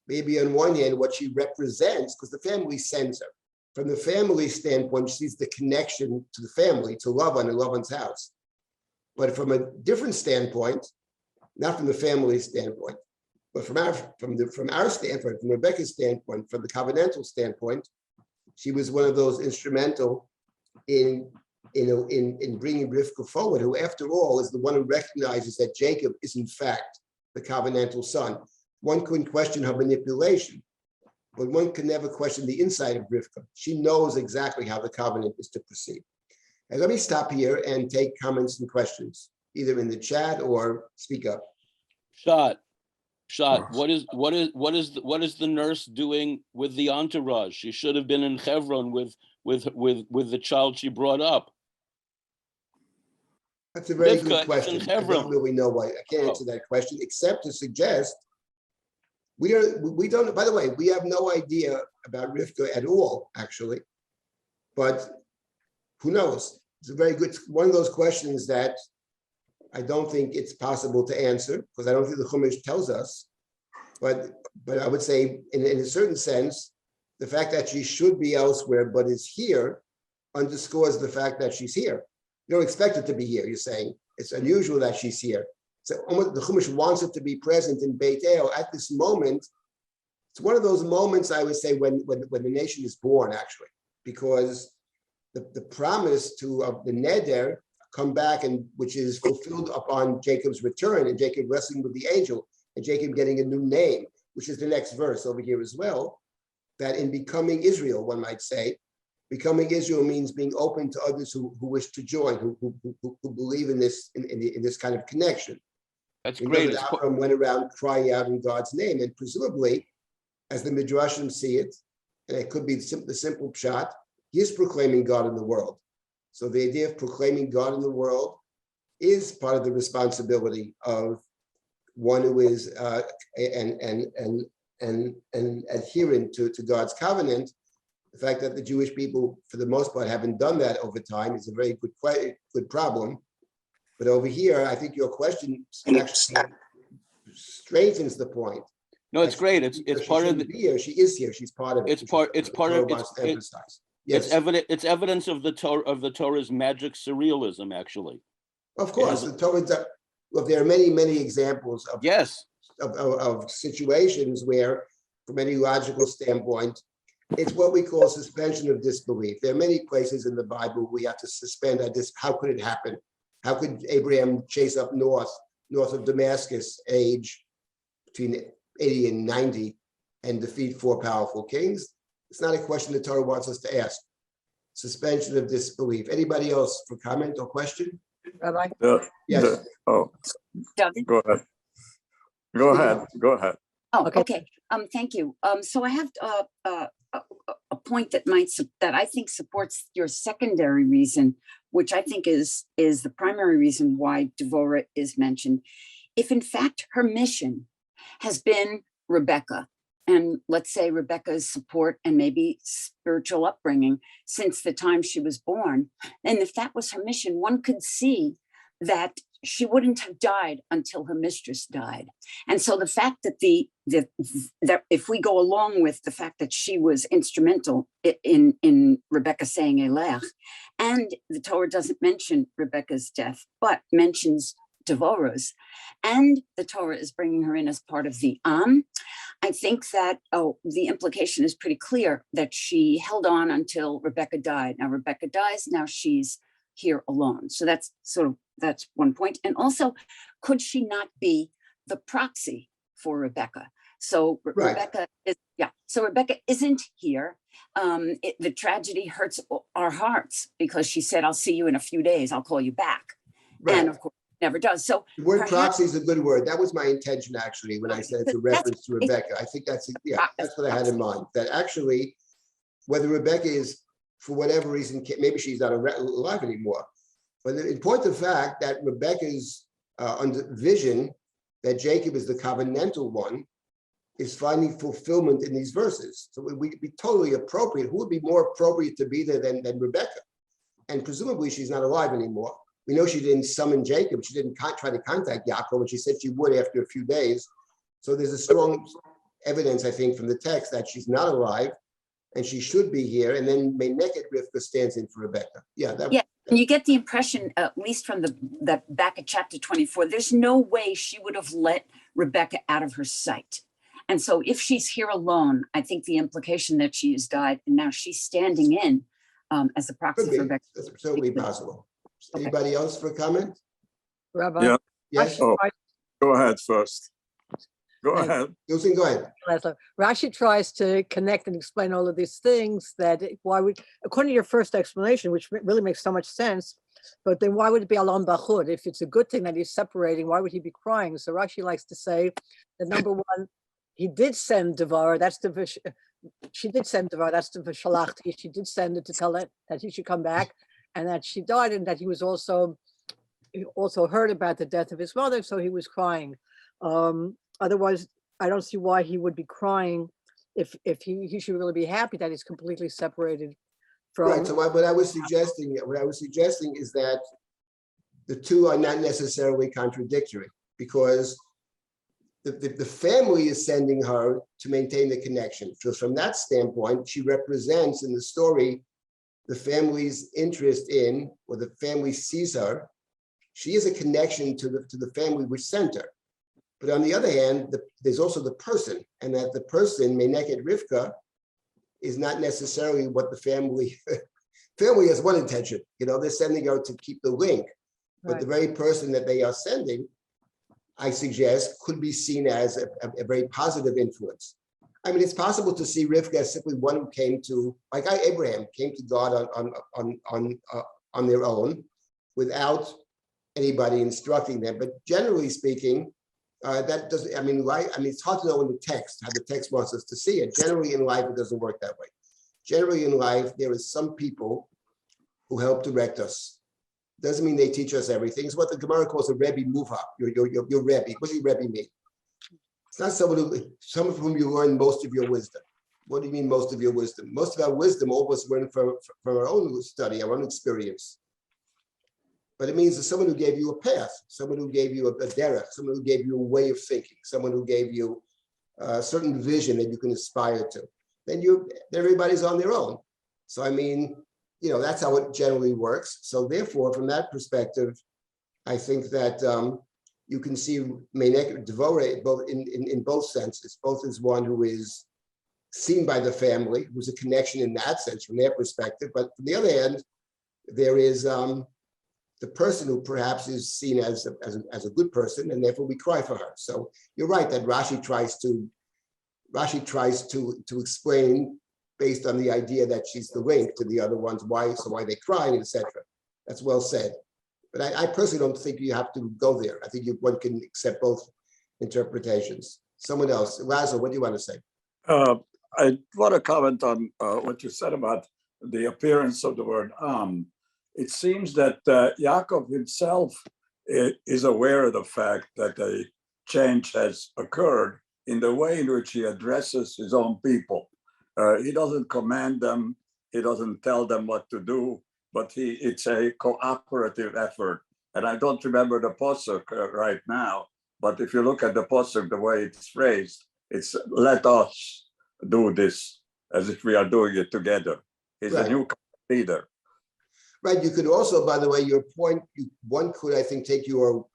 Maybe on one hand, what she represents, because the family sends her. From the family standpoint, she sees the connection to the family, to Lavan and Lavan's house. But from a different standpoint, not from the family standpoint, but from our standpoint, from Rebekah's standpoint, from the covenantal standpoint, she was one of those instrumental in bringing Rivka forward, who, after all, is the one who recognizes that Jacob is in fact the covenantal son. One couldn't question her manipulation, but one can never question the inside of Rivka. She knows exactly how the covenant is to proceed. And let me stop here and take comments and questions, either in the chat or speak up. Shot. What is the nurse doing with the entourage? She should have been in Hebron with the child she brought up. That's a very good Rivka question. in I Hebron. don't really know why. I can't answer that question, except to suggest we don't, by the way, we have no idea about Rivka at all, actually. But who knows? It's a very good, one of those questions that I don't think it's possible to answer, because I don't think the Chumash tells us. But I would say, in a certain sense, the fact that she should be elsewhere but is here underscores the fact that she's here. You don't expect it to be here, you're saying. It's unusual that she's here. So the Chumash wants it to be present in Beit El at this moment. It's one of those moments, I would say, when the nation is born, actually, because the promise to the Neder come back, and which is fulfilled upon Jacob's return and Jacob wrestling with the angel and Jacob getting a new name, which is the next verse over here as well, that in becoming Israel, one might say, becoming Israel means being open to others who wish to join, who believe in this kind of connection. That's we great. know that Abraham went around crying out in God's name, and presumably as the Midrashim see it, and it could be the simple pshat, he is proclaiming God in the world. So the idea of proclaiming God in the world is part of the responsibility of one who is and adherent to God's covenant. The fact that the Jewish people, for the most part, haven't done that over time is a very good problem. But over here, I think your question actually strengthens the point. No, it's great. It's part of the. Be here. She is here. She's part of it. It's part of it. Yes. It's evidence of the Torah's magic surrealism, actually. Of course, the Torah. Look, there are many examples of yes of situations where, from any logical standpoint, it's what we call suspension of disbelief. There are many places in the Bible we have to suspend our disbelief. How could it happen? How could Abraham chase up north of Damascus, age between 80 and 90, and defeat 4 powerful kings? It's not a question the Torah wants us to ask. Suspension of disbelief. Anybody else for comment or question? Rabbi? Yes. Oh, David? go ahead. Go ahead. Oh, Okay. okay. Thank you. So I have a point that I think supports your secondary reason, which I think is the primary reason why Devorah is mentioned. If in fact her mission has been Rebecca, and let's say Rebecca's support and maybe spiritual upbringing since the time she was born, and if that was her mission, one could see that she wouldn't have died until her mistress died. And so the fact that that if we go along with the fact that she was instrumental in Rebecca saying Elech, and the Torah doesn't mention Rebecca's death, but mentions Devorah's, and the Torah is bringing her in as part of the Am, I think that, the implication is pretty clear that she held on until Rebecca died. Now Rebecca dies, now she's here alone. So that's one point. And also, could she not be the proxy for Rebecca? So Right. Rebecca isn't here. The tragedy hurts our hearts because she said, I'll see you in a few days, I'll call you back. Right. And of course, never does. So the word proxy is a good word. That was my intention, actually, when I said it's a reference to Rebecca. I think that's what I had in mind. That actually, whether Rebecca is, for whatever reason, maybe she's not alive anymore, but in point of fact that Rebecca's vision that Jacob is the covenantal one is finding fulfillment in these verses. So it would be totally appropriate. Who would be more appropriate to be there than Rebecca? And presumably she's not alive anymore. We know she didn't summon Jacob. She didn't try to contact Yaakov, and she said she would after a few days. So there's a strong evidence, I think, from the text that she's not alive and she should be here. And then Meneket Rivka stands in for Rebecca. And you get the impression, at least from that back at chapter 24, there's no way she would have let Rebecca out of her sight. And so if she's here alone, I think the implication that she has died and now she's standing in as a proxy for Rebecca. That's certainly possible. Anybody else for comment? Rabbi? Yeah. Yes, Go ahead first. Go ahead. Susan, go ahead. Rashi tries to connect and explain all of these things according to your first explanation, which really makes so much sense, but then why would it be Alam Bachud? If it's a good thing that he's separating, why would he be crying? So Rashi likes to say that number one, he did send Devorah, she did send Devorah, that's the Shalachti, she did send it to tell it that he should come back, and that she died, and that he also heard about the death of his mother, so he was crying. Otherwise, I don't see why he would be crying if he should really be happy that he's completely separated from. Right. So what I was suggesting is that the two are not necessarily contradictory, because the family is sending her to maintain the connection. So from that standpoint, she represents in the story the family's interest in, or the family sees her. She is a connection to the family which sent her. But on the other hand, there's also the person, and that the person, Meneket Rivka, is not necessarily what the family has one intention. They're sending her to keep the link, but the very person that they are sending, I suggest, could be seen as a very positive influence. I mean, it's possible to see Rivka as simply one who came to, like Abraham, came to God on their own without anybody instructing them. But generally speaking, That doesn't, I mean, it's hard to know in the text, how the text wants us to see it. Generally in life, it doesn't work that way. Generally in life, there is some people who help direct us. Doesn't mean they teach us everything. It's what the Gemara calls a Rebbe Muva, your Rebbe. What does your Rebbe mean? It's not some of whom you learn most of your wisdom. What do you mean most of your wisdom? Most of our wisdom, all of us learn from our own study, our own experience. But it means that someone who gave you a path, someone who gave you a derech, someone who gave you a way of thinking, someone who gave you a certain vision that you can aspire to. Then everybody's on their own. So I mean, that's how it generally works. So therefore, from that perspective, I think that you can see Meinek Devore both in both senses, both as one who is seen by the family, who's a connection in that sense from their perspective. But from the other hand, there is the person who perhaps is seen as a good person, and therefore we cry for her. So you're right that Rashi tries to explain based on the idea that she's the link to the other ones, why they cry, etc. That's well said. But I personally don't think you have to go there. I think one can accept both interpretations. Someone else, Lazo, what do you want to say? I want to comment on what you said about the appearance of the word Am. It seems that Yaakov himself is aware of the fact that a change has occurred in the way in which he addresses his own people. He doesn't command them, he doesn't tell them what to do, but it's a cooperative effort. And I don't remember the posuk right now, but if you look at the posuk, the way it's phrased, it's let us do this as if we are doing it together. He's a new leader. Right. You could also, by the way, your point, one could, I think, take your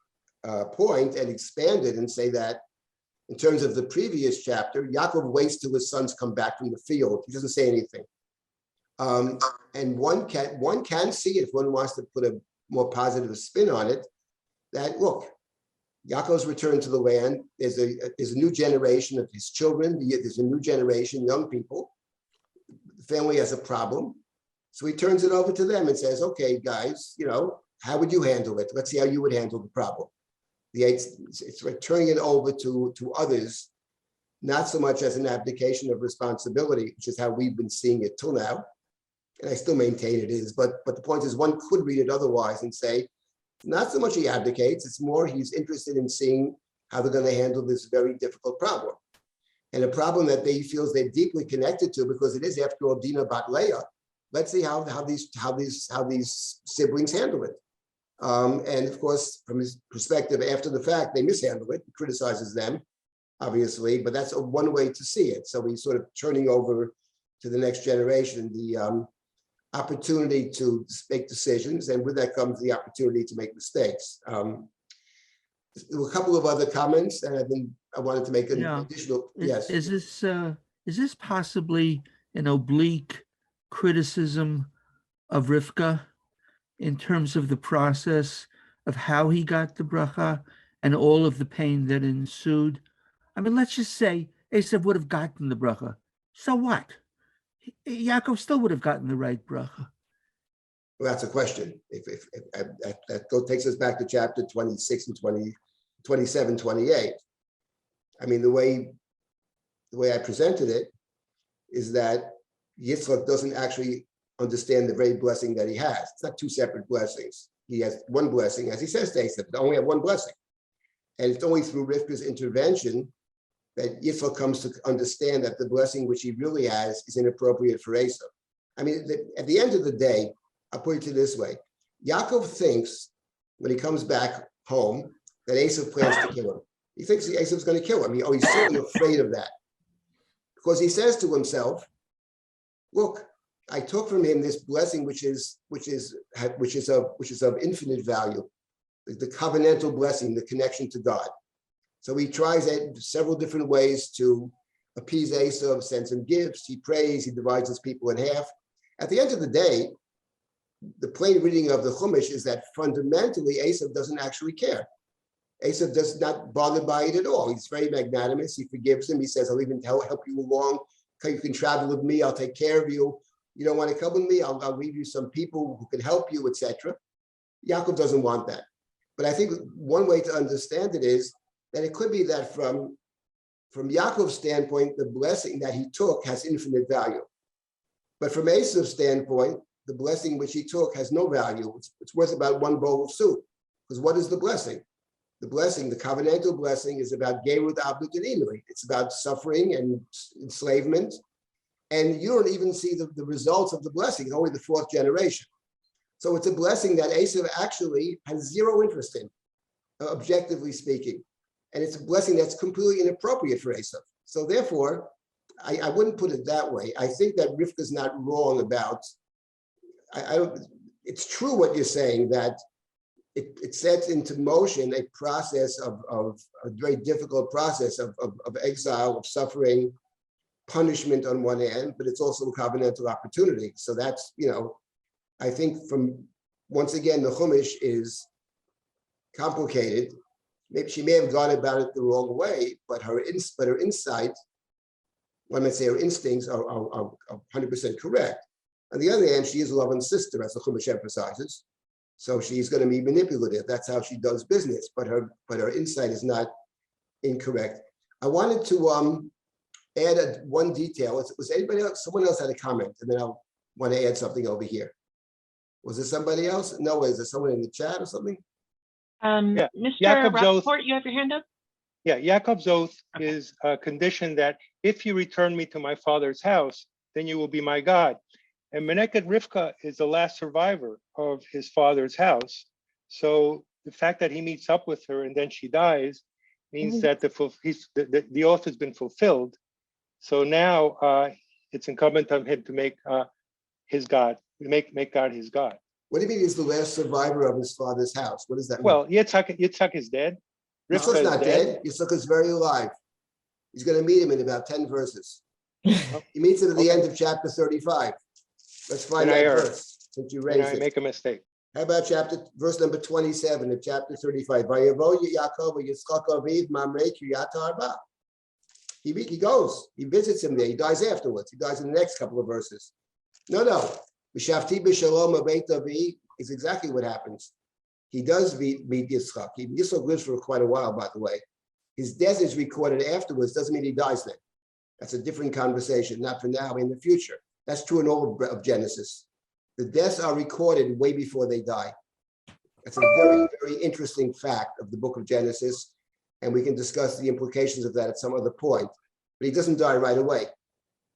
point and expand it and say that in terms of the previous chapter, Yaakov waits till his sons come back from the field. He doesn't say anything. And one can see, if one wants to put a more positive spin on it, that look, Yaakov's returned to the land. There's a new generation of his children. There's a new generation, young people. The family has a problem. So he turns it over to them and says, okay, guys, how would you handle it? Let's see how you would handle the problem. It's like turning it over to others, not so much as an abdication of responsibility, which is how we've been seeing it till now. And I still maintain it is, but the point is one could read it otherwise and say, not so much he abdicates, it's more he's interested in seeing how they're going to handle this very difficult problem. And a problem that they feels they're deeply connected to, because it is, after all, Dinah bat Leah. Let's see how these siblings handle it. And of course, from his perspective, after the fact, they mishandle it. He criticizes them, obviously, but that's one way to see it. So he's sort of turning over to the next generation the opportunity to make decisions, and with that comes the opportunity to make mistakes. There were a couple of other comments, and I wanted to make an additional. Yes. Is this possibly an oblique criticism of Rivka in terms of the process of how he got the bracha and all of the pain that ensued? I mean, let's just say Esav would have gotten the bracha. So what? Yaakov still would have gotten the right bracha. Well, that's a question. If that takes us back to chapter 26 and 27, 28. I mean, the way I presented it is that Yitzchak doesn't actually understand the very blessing that he has. It's not two separate blessings. He has one blessing, as he says to Esav, they only have one blessing. And it's only through Rivka's intervention that Yitzchak comes to understand that the blessing which he really has is inappropriate for Esav. I mean, at the end of the day, I'll put it to this way. Yaakov thinks when he comes back home that Esav plans to kill him. He thinks Esav's going to kill him. He's certainly afraid of that. Because he says to himself, look, I took from him this blessing which is of infinite value, the covenantal blessing, the connection to God. So he tries several different ways to appease Esav, sends him gifts, he prays, he divides his people in half. At the end of the day, the plain reading of the Chumash is that fundamentally Esav doesn't actually care. Esav does not bother by it at all. He's very magnanimous. He forgives him. He says, I'll even help you along. You can travel with me. I'll take care of you. You don't want to come with me? I'll leave you some people who can help you, etc. Yaakov doesn't want that. But I think one way to understand it is then it could be that from Yaakov's standpoint, the blessing that he took has infinite value. But from Esav's standpoint, the blessing which he took has no value. It's worth about one bowl of soup. Because what is the blessing? The blessing, the covenantal blessing, is about Gerut Abdut and Inui. It's about suffering and enslavement. And you don't even see the results of the blessing, only the fourth generation. So it's a blessing that Esav actually has zero interest in, objectively speaking. And it's a blessing that's completely inappropriate for Esav. So therefore, I wouldn't put it that way. I think that Rivka's not wrong about, it's true what you're saying, that it sets into motion a process of a very difficult process of exile, of suffering, punishment on one end, but it's also a covenantal opportunity. So that's, I think once again, the Chumash is complicated. Maybe she may have gone about it the wrong way, but her insight, when I say her instincts are 100% correct. On the other hand, she is Lavan's sister, as the Chumash emphasizes. So she's going to be manipulative. That's how she does business. But her insight is not incorrect. I wanted to add one detail. Was anybody else? Someone else had a comment, and then I'll want to add something over here. Was there somebody else? No, is there someone in the chat or something? Mr. Jacob's oath. Rappaport, you have your hand up? Yeah, Jacob's oath is a condition that if you return me to my father's house, then you will be my God. And Meneket Rivka is the last survivor of his father's house. So the fact that he meets up with her and then she dies means that the oath has been fulfilled. So now it's incumbent on him to make his God, make God his God. What do you mean he's the last survivor of his father's house? What does that mean? Well, Yitzhak is dead. Yitzchak's not dead. Yitzchak is very alive. He's going to meet him in about 10 verses. He meets him at the end of chapter 35. Let's find that verse, since you raised it. Make a mistake. How about verse number 27 of chapter 35? Vayavo Yaakov Yitzchak Aviv Mamre Kiryat Arba. He goes, he visits him there. He dies afterwards. He dies in the next couple of verses. No. B'shavti b'shalom abeit avi is exactly what happens. He does meet Yitzchak. Yitzchak lives for quite a while, by the way. His death is recorded afterwards. Doesn't mean he dies then. That's a different conversation, not for now, in the future. That's true in all of Genesis. The deaths are recorded way before they die. That's a very, very interesting fact of the book of Genesis, and we can discuss the implications of that at some other point. But he doesn't die right away.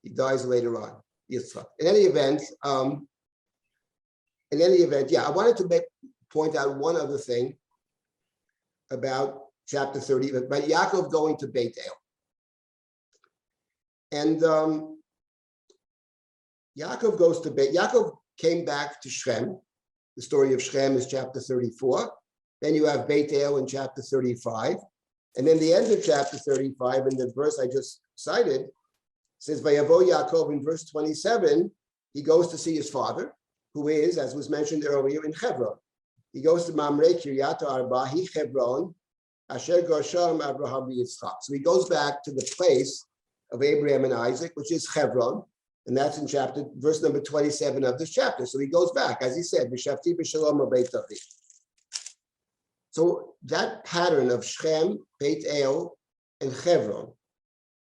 He dies later on. Yitzchak. In any event, I wanted to point out one other thing about chapter 30, about Yaakov going to Beit El. And Yaakov came back to Shechem. The story of Shechem is chapter 34. Then you have Beit El in chapter 35. And then the end of chapter 35, in the verse I just cited, says, Vayavo Yaakov in verse 27, he goes to see his father, who is, as was mentioned earlier, in Hebron. He goes to Mamre Kiryat Arba, he Hebron, Asher Gershom Abraham Yitzchak. So he goes back to the place of Abraham and Isaac, which is Hebron, and that's in verse number 27 of this chapter. So he goes back, as he said, B'shavti b'shalom abeit avi. So that pattern of Shechem, Beit El, and Hebron,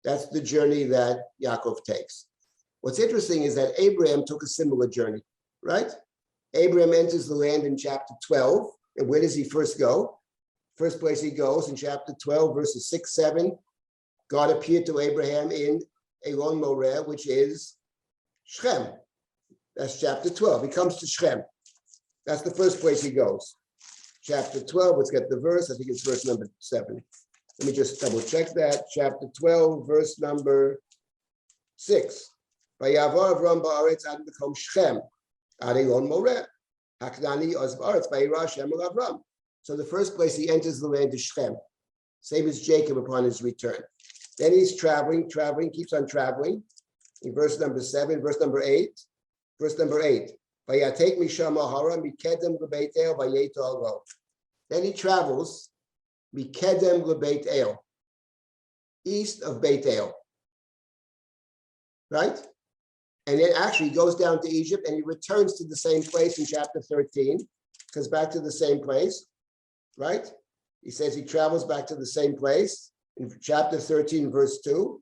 that's the journey that Yaakov takes. What's interesting is that Abraham took a similar journey, right? Abraham enters the land in chapter 12, and where does he first go? First place he goes in chapter 12, verses 6, 7. God appeared to Abraham in Elon Moreh, which is Shechem. That's chapter 12. He comes to Shechem. That's the first place he goes. Chapter 12, let's get the verse. I think it's verse number 7. Let me just double check that. Chapter 12, verse number 6. Vayavar Avram ba'aretz ad mekom Shechem ad Elon Moreh. Haknani oz ba'aretz vayira Hashem el Avram. So the first place he enters the land is Shechem. Same as Jacob upon his return. Then he's traveling, keeps on traveling. In verse number 7, verse number 8. Vayatek misham ahara mikedem lebeit el vayeto alro. Then he travels mikedem lebeit el, east of Beit El. Right? And then actually goes down to Egypt and he returns to the same place in chapter 13, comes back to the same place, right? He says he travels back to the same place in chapter 13, verse 2.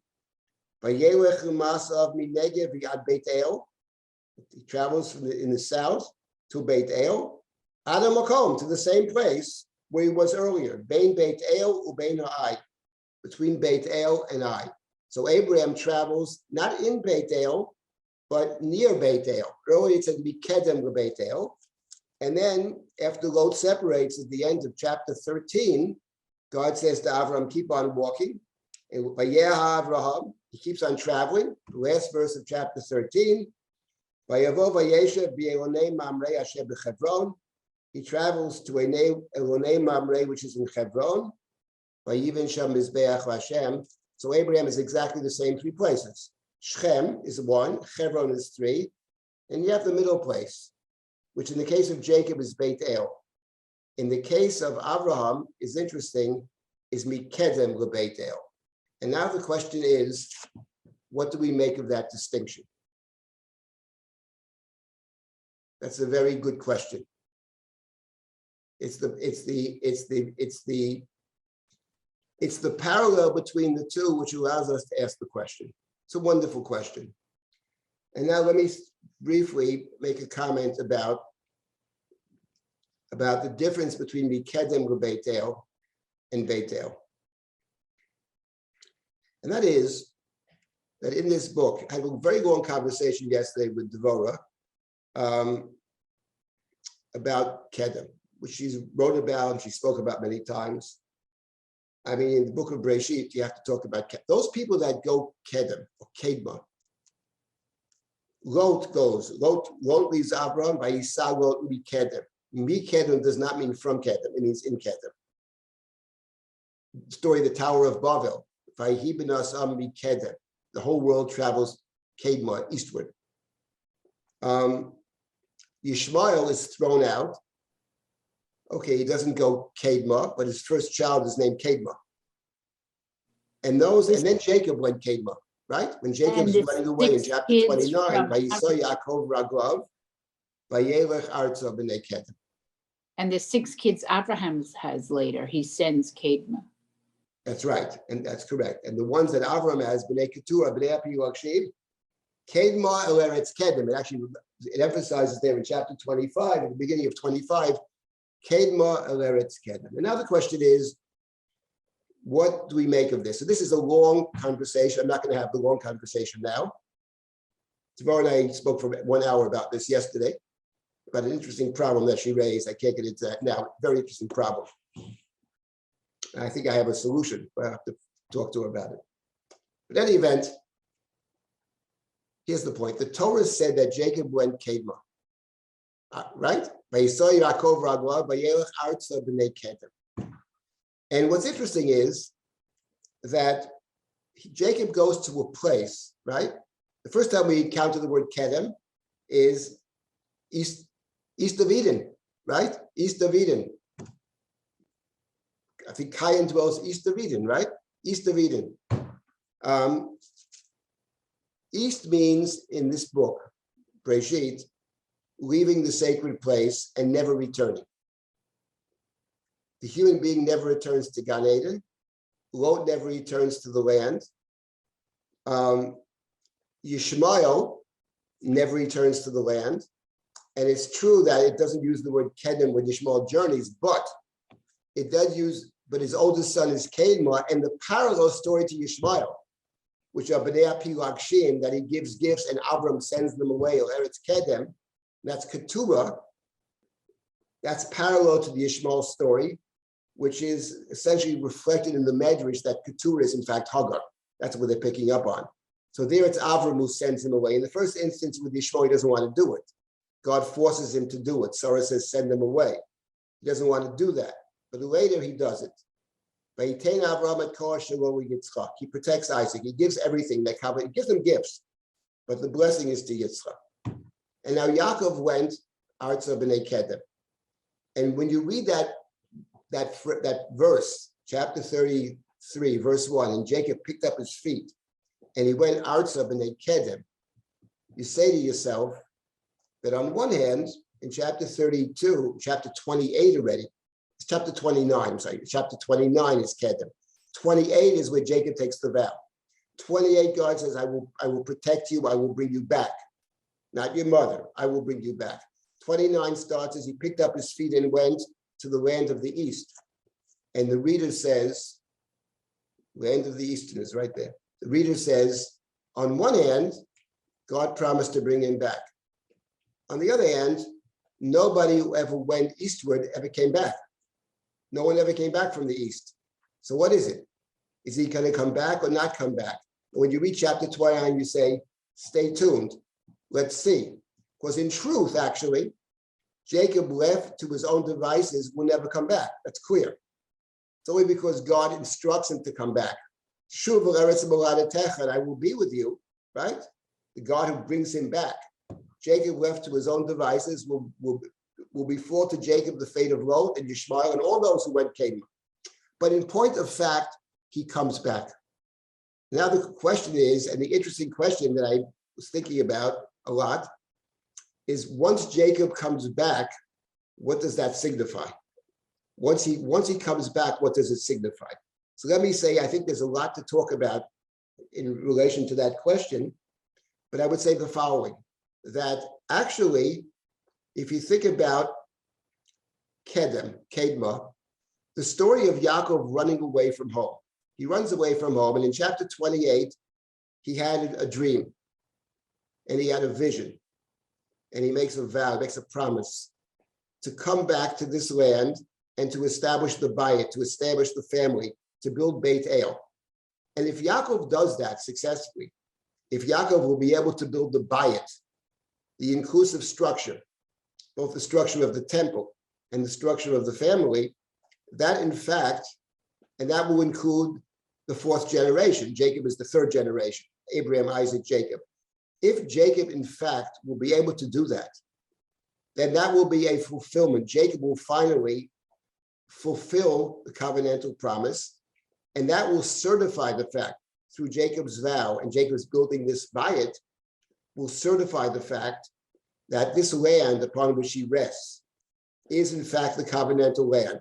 He travels in the south to Beit El, Adam Makom, to the same place where he was earlier, Bein Beit El ubein Ha'ai, between Beit El and Ai. So Abraham travels not in Beit El, but near Beit El. Earlier it said Mikedem Beit El. And then after Lot separates at the end of chapter 13, God says to Abraham, keep on walking. And Abraham, he keeps on traveling. The last verse of chapter 13. He travels to Elonei Mamre, which is in Hebron. So Abraham is exactly the same three places. Shechem is one, Hebron is three, and you have the middle place, which in the case of Jacob is Beit El. In the case of Abraham, is interesting, is Mikedem LeBeit El. And now the question is, what do we make of that distinction? That's a very good question. It's the parallel between the two, which allows us to ask the question. It's a wonderful question. And now let me briefly make a comment about the difference between Mikedem LeBeit El and Beit El. And that is that in this book, I had a very long conversation yesterday with Devorah about Kedem, which she wrote about and she spoke about many times. I mean, in the book of Breshit, you have to talk about those people that go Kedem or Kedma. Lot leaves Abraham, by Yisah Lot Mikedem. Mikedem does not mean from Kedem, it means in Kedem. Story of the Tower of Babel. The whole world travels Kedma, eastward. Yishmael is thrown out. Okay, he doesn't go Kedma, but his first child is named Kedma. And then Jacob went Kedma, right? When Jacob is running away in chapter 29, by Yisah Yaakov Raglav, by Yelech Arza b'nei Kedem. And the 6 kids Abraham has later, he sends Kedma. That's right, and that's correct. And the ones that Abraham has, b'nei Keturah, b'nei Api Yakshiv, Kedma el Eretz Kedem. It emphasizes there in chapter 25, at the beginning of 25, Kedma el Eretz Kedem. And now the question is, what do we make of this? So this is a long conversation. I'm not going to have the long conversation now. Devorah and I spoke for 1 hour about this yesterday, about an interesting problem that she raised. I can't get into that now. Very interesting problem. I think I have a solution, but I have to talk to her about it. But in any event, here's the point. The Torah said that Jacob went Kedma, right? And what's interesting is that Jacob goes to a place, right? The first time we encounter the word Kedem is east of Eden, right? East of Eden. I think Cain dwells east of Eden, right? East of Eden. East means, in this book, Breshit, leaving the sacred place and never returning. The human being never returns to Gan Eden. Lot never returns to the land. Yishmael never returns to the land. And it's true that it doesn't use the word Kedem when Yishmael journeys, but it does use, but his oldest son is Kedma, and the parallel story to Yishmael, which are B'nei Api Lakshim, that he gives gifts and Abram sends them away, or Eretz Kedem, that's Keturah. That's parallel to the Yishmael story, which is essentially reflected in the Medrash that Keturah is in fact Hagar. That's what they're picking up on. So there it's Avram who sends him away. In the first instance with Yishmael, he doesn't want to do it. God forces him to do it. Sarah says, send them away. He doesn't want to do that. But later he does it. He protects Isaac. He gives everything that he gives them gifts, but the blessing is to Yitzchak. And now Yaakov went Arza b'nei Kedem. And when you read that verse, chapter 33, verse 1, and Jacob picked up his feet and he went Arza b'nei Kedem, you say to yourself that on one hand, in chapter 32, chapter 28 already, chapter 29, I'm sorry, chapter 29 is Kedem. 28 is where Jacob takes the vow. 28, God says, I will protect you, I will bring you back. Not your mother, I will bring you back. 29 starts as he picked up his feet and went to the land of the east. And the reader says, land of the eastern is right there. The reader says, on one hand, God promised to bring him back. On the other hand, nobody who ever went eastward ever came back. No one ever came back from the east. So what is it? Is he going to come back or not come back? When you read chapter 29, you say, stay tuned. Let's see. Because in truth, actually, Jacob left to his own devices, will never come back. That's clear. It's only because God instructs him to come back. Shuv l'eretz moladetecha, and I will be with you, right? The God who brings him back. Jacob left to his own devices will befall to Jacob the fate of Lot and Yishmael and all those who went Canaan. But in point of fact, he comes back. Now the question is, and the interesting question that I was thinking about a lot, is once Jacob comes back, what does that signify? Once he comes back, what does it signify? So let me say, I think there's a lot to talk about in relation to that question, but I would say the following, that actually, if you think about Kedma, the story of Yaakov running away from home. He runs away from home, and in chapter 28, he had a dream, and he had a vision, and he makes a vow, makes a promise to come back to this land and to establish the bayit, to establish the family, to build Beit El. And if Yaakov does that successfully, if Yaakov will be able to build the bayit, the inclusive structure, both the structure of the temple and the structure of the family, that in fact, and that will include the fourth generation. Jacob is the third generation, Abraham, Isaac, Jacob. If Jacob in fact will be able to do that, then that will be a fulfillment. Jacob will finally fulfill the covenantal promise, and that will certify the fact through Jacob's vow, and Jacob's building this bayit will certify the fact that this land upon which he rests is in fact the covenantal land.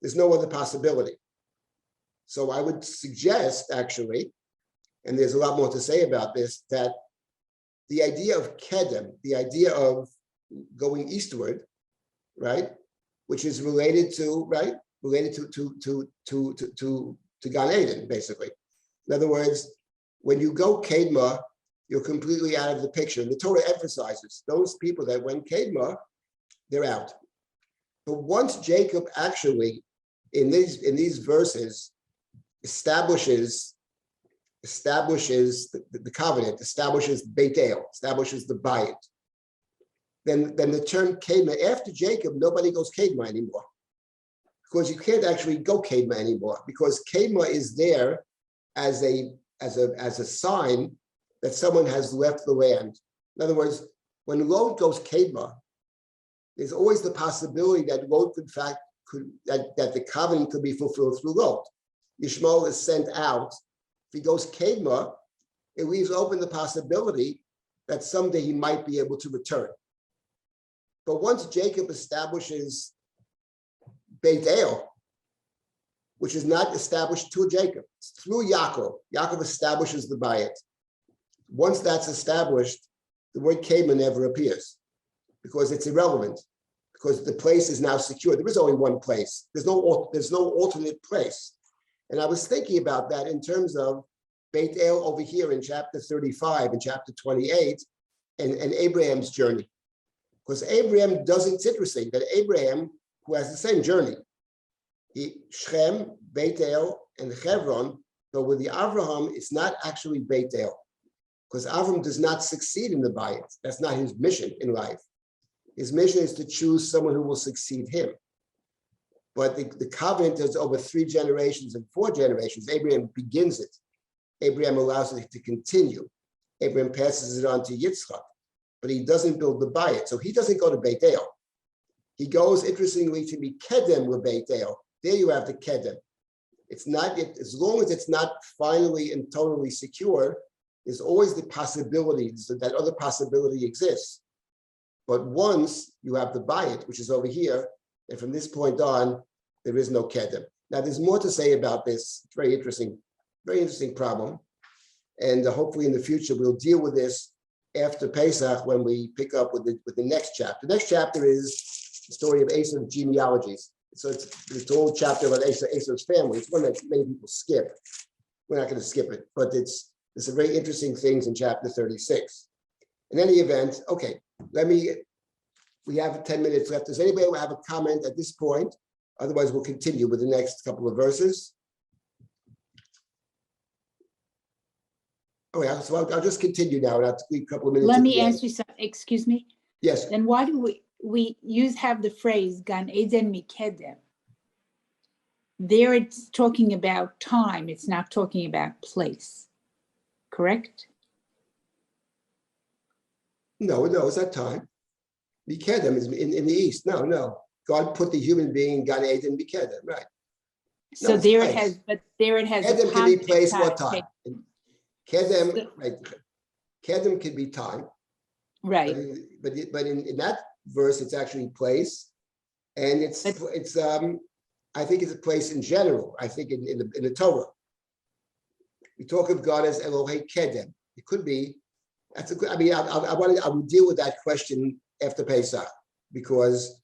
There's no other possibility. So I would suggest actually, and there's a lot more to say about this, that the idea of Kedem, the idea of going eastward, right, which is related to Gan Eden, basically. In other words, when you go Kedma, you're completely out of the picture. And the Torah emphasizes those people that went Kedma, they're out. But once Jacob actually, in these verses, establishes the covenant, establishes Beit El, establishes the bayit, then the term Kedma, after Jacob, nobody goes Kedma anymore. Because you can't actually go Kedma anymore, because Kedma is there as a sign that someone has left the land. In other words, when Lot goes Kedma, there's always the possibility that Lot, in fact, that the covenant could be fulfilled through Lot. Yishmael is sent out. If he goes Kedma, it leaves open the possibility that someday he might be able to return. But once Jacob establishes Beit El, which is not established to Jacob, it's through Yaakov. Yaakov establishes the bayit. Once that's established, the word Kedma never appears because it's irrelevant, because the place is now secure. There is only one place. There's no alternate place. And I was thinking about that in terms of Beit El over here in chapter 35 and chapter 28 and Abraham's journey. Because Abraham it's interesting that Abraham, who has the same journey, Shechem, Beit El, and Hebron, but with the Avraham, it's not actually Beit El. Because Avram does not succeed in the bayit. That's not his mission in life. His mission is to choose someone who will succeed him. But the covenant is over 3 generations and 4 generations. Abraham begins it. Abraham allows it to continue. Abraham passes it on to Yitzchak, but he doesn't build the bayit. So he doesn't go to Beit El. He goes, interestingly, to be Kedem with Beit El. There you have the Kedem. It's not yet, as long as it's not finally and totally secure, there's always the possibility that other possibility exists. But once you have the bayit, which is over here, and from this point on, There is no kedem. Now, there's more to say about this. It's very interesting problem. And hopefully in the future, we'll deal with this after Pesach when we pick up with the next chapter. The next chapter is the story of Esau's genealogies. So it's a whole chapter about Esau's family. It's one that many people skip. We're not going to skip it, but there's some very interesting things in chapter 36. In any event, okay, we have 10 minutes left. Does anybody have a comment at this point? Otherwise, we'll continue with the next couple of verses. Oh yeah, so I'll just continue now. And I'll take a couple of minutes. Let me ask you something, excuse me. Yes. Then why do we have the phrase Gan Eden Mikedem? There it's talking about time, it's not talking about place, correct? No, it's not time. Mikedem is in the east. No. God put the human being in Gan Eden Mikedem, right? So it's there place. it has, but there it has. a Kedem can be positive place or time. connotation. Kedem, right? Kedem can be time. Right, But in that verse, it's actually place, and it's I think it's a place in general. I think in the Torah, we talk of God as Elohei Kedem. It could be. That's a good. I mean, I will deal with that question after Pesach because.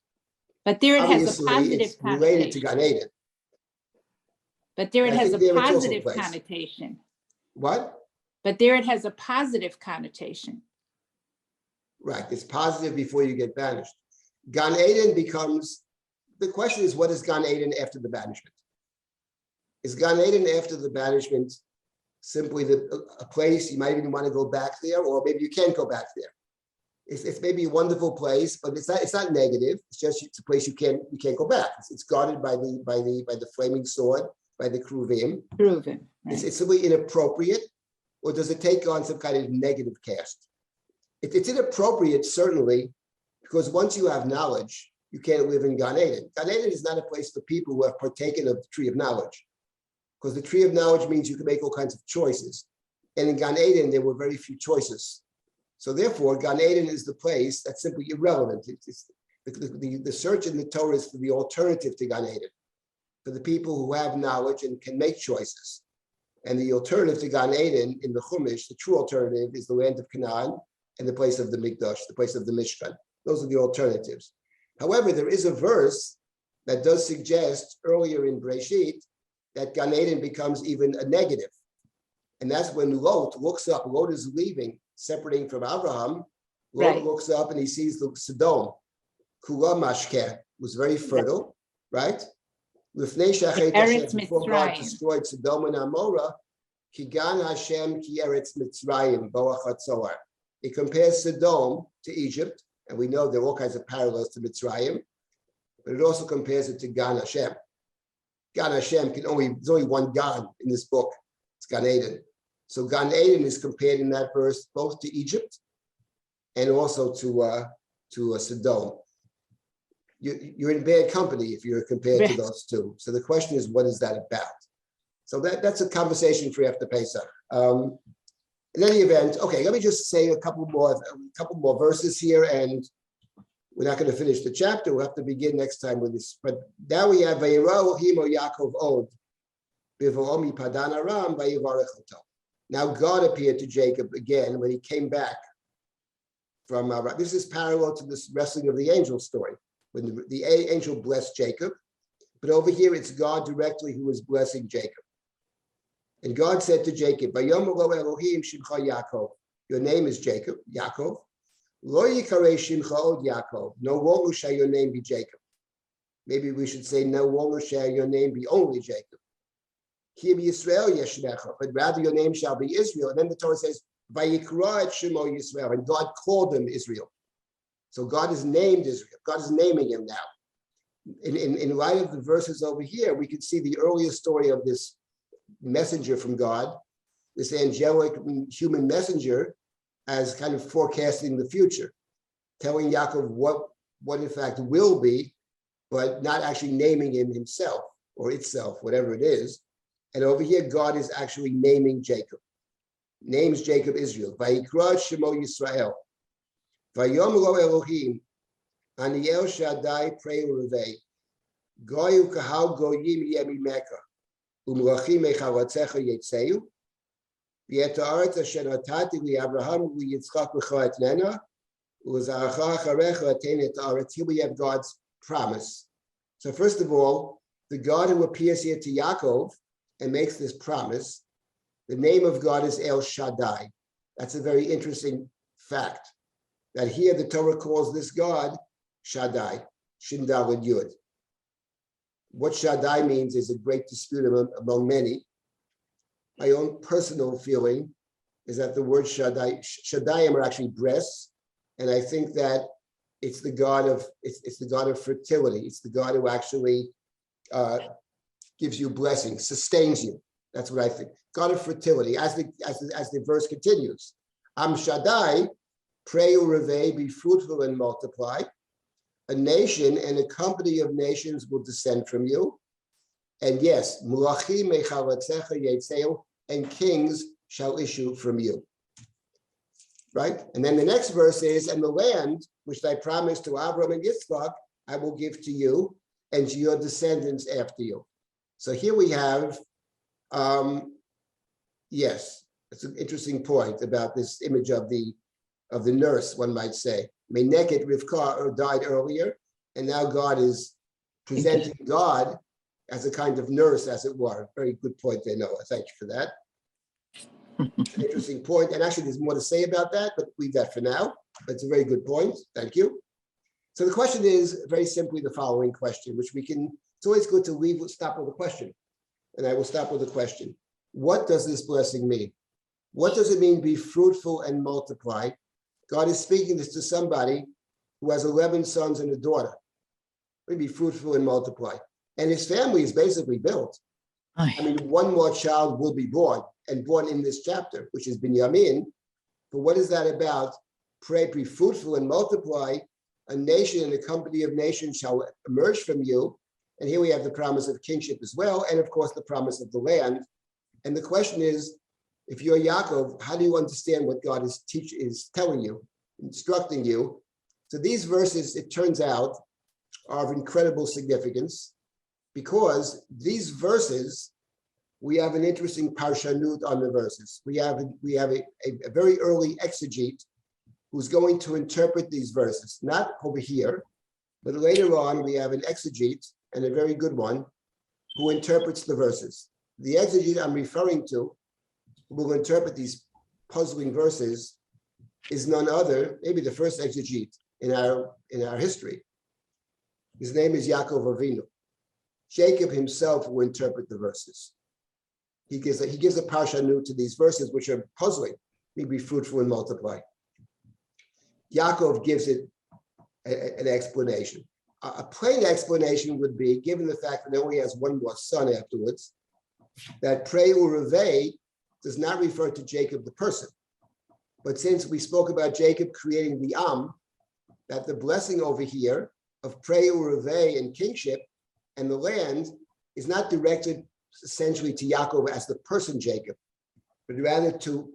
but there it has a obviously positive it's related to connotation. Gan Eden. But there it I has a think there it's also positive place. connotation. What? But there it has a positive connotation. Right. It's positive before you get banished. Gan Eden becomes. The question is, what is Gan Eden after the banishment? Is Gan Eden after the banishment simply a place you might even want to go back there, or maybe you can't go back there? It's maybe a wonderful place, but it's not negative. It's a place you can't go back. It's guarded by the flaming sword, by the kruvim. Proven. Right. It's simply inappropriate, or does it take on some kind of negative cast? It's inappropriate, certainly, because once you have knowledge, you can't live in Gan Eden. Gan Eden is not a place for people who have partaken of the tree of knowledge, because the tree of knowledge means you can make all kinds of choices. And in Gan Eden, there were very few choices. So therefore, Gan Eden is the place that's simply irrelevant. The search in the Torah is for the alternative to Gan Eden, for the people who have knowledge and can make choices. And the alternative to Gan Eden in the Chumash, the true alternative, is the land of Canaan and the place of the Mikdash, the place of the Mishkan. Those are the alternatives. However, there is a verse that does suggest earlier in Breshit that Gan Eden becomes even a negative. And that's when Lot looks up. Lot is leaving, separating from Abraham. Lot looks up and he sees the Sodom. Kula Mashkeh was very fertile, right? Before God destroyed Sodom and Amorah, Kigan Hashem ki Eretz Mitzrayim Boach HaTzoar. It compares Sodom to Egypt, and we know there are all kinds of parallels to Mitzrayim, but it also compares it to Gan Hashem. Gan Hashem there's only one Gan in this book. It's Gan Eden. So Gan Eden is compared in that verse both to Egypt and also to Sodom. You're in bad company if you're compared to those two. So the question is, what is that about? So that's a conversation for after Pesach. In any event, okay, let me just say a couple more verses here, and we're not going to finish the chapter. We'll have to begin next time with this. But now we have Vayirah Himo Yaakov Od Bivomi Padan Aram Vayivarech Oto. Now God appeared to Jacob again when he came back from this is parallel to this wrestling of the angel story, when the angel blessed Jacob. But over here, it's God directly who is blessing Jacob. And God said to Jacob, Vayomar Elohim Shimcha Yaakov. Your name is Jacob, Yaakov. Lo Yikarei Shimcha Od Yaakov. No longer shall your name be Jacob. Maybe we should say, no longer shall your name be only Jacob. Ki Yisrael Yeshmecha, but rather your name shall be Israel. And then the Torah says, Vayikra et Shemo Yisrael, and God called him Israel. So God is named Israel. God is naming him now. In light of the verses over here, we can see the earliest story of this messenger from God, this angelic human messenger, as kind of forecasting the future, telling Yaakov what in fact will be, but not actually naming him himself or itself, whatever it is. And over here, God is actually naming Jacob. Names Jacob Israel. Vayikra Shemo Yisrael. Vayom lo Elohim. Ani El Shaddai Prei Urevei. Goyu kahal goyim yemimeka, umlachim mechalatzecha yetzeu, v'et haaretz asher natati liAvraham uLiYitzchak l'cha etnena, u'lezarcha acharecha atein et haaretz. Here we have God's promise. So first of all, the God who appears here to Yaakov and makes this promise, the name of God is El Shaddai. That's a very interesting fact, that here the Torah calls this God Shaddai, Shin Daled Yud. What Shaddai means is a great dispute among many. My own personal feeling is that the word Shaddaiim are actually breasts, and I think that it's the God of fertility. It's the God who actually gives you blessings, sustains you. That's what I think. God of fertility. As the verse continues, Am Shaddai, pray urevei, be fruitful and multiply. A nation and a company of nations will descend from you. And yes, mulachim mechalatzecha yetzeu, and kings shall issue from you. Right? And then the next verse is, and the land which I promised to Abraham and Yitzchak, I will give to you and to your descendants after you. So here we have, yes, it's an interesting point about this image of the nurse, one might say. Meneket Rivka died earlier, and now God is presenting God as a kind of nurse, as it were. Very good point there, Noah. Thank you for that. An interesting point. And actually, there's more to say about that, but leave that for now. But it's a very good point. Thank you. So the question is very simply the following question, which we can, it's always good to stop with a question. And I will stop with a question. What does this blessing mean? What does it mean, be fruitful and multiply? God is speaking this to somebody who has 11 sons and a daughter. Be fruitful and multiply. And his family is basically built. I mean, one more child will be born, and born in this chapter, which is Binyamin. But what is that about? Pray, be fruitful and multiply. A nation and a company of nations shall emerge from you. And here we have the promise of kingship as well, and of course the promise of the land. And the question is, if you're Yaakov, how do you understand what God is telling you, instructing you? So these verses, it turns out, are of incredible significance, because these verses, we have an interesting parshanut on the verses. We have a very early exegete who's going to interpret these verses, not over here, but later on we have an exegete, and a very good one, who interprets the verses. The exegete I'm referring to, who will interpret these puzzling verses, is none other, maybe the first exegete in our history. His name is Yaakov Avinu. Jacob himself will interpret the verses. He gives a parshanut to these verses, which are puzzling. Be fruitful and multiply. Yaakov gives it an explanation. A plain explanation would be, given the fact that he only has one more son afterwards, that pray urevei does not refer to Jacob the person. But since we spoke about Jacob creating the Am, that the blessing over here of pray urevei and kingship and the land is not directed essentially to Yaakov as the person Jacob, but rather to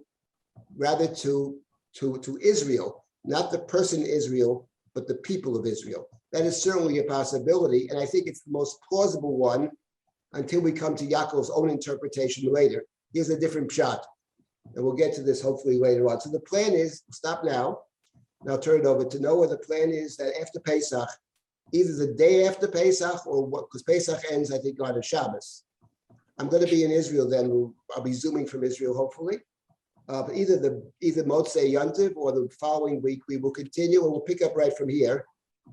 Israel, not the person Israel, but the people of Israel. That is certainly a possibility, and I think it's the most plausible one until we come to Yaakov's own interpretation later. Here's a different pshat, and we'll get to this hopefully later on. So the plan is, stop now, and I'll turn it over to Noah. The plan is that after Pesach, either the day after Pesach or what, because Pesach ends, I think, on a Shabbos. I'm going to be in Israel then. I'll be zooming from Israel, hopefully. But either Motzei Yontiv or the following week, we will continue and we'll pick up right from here.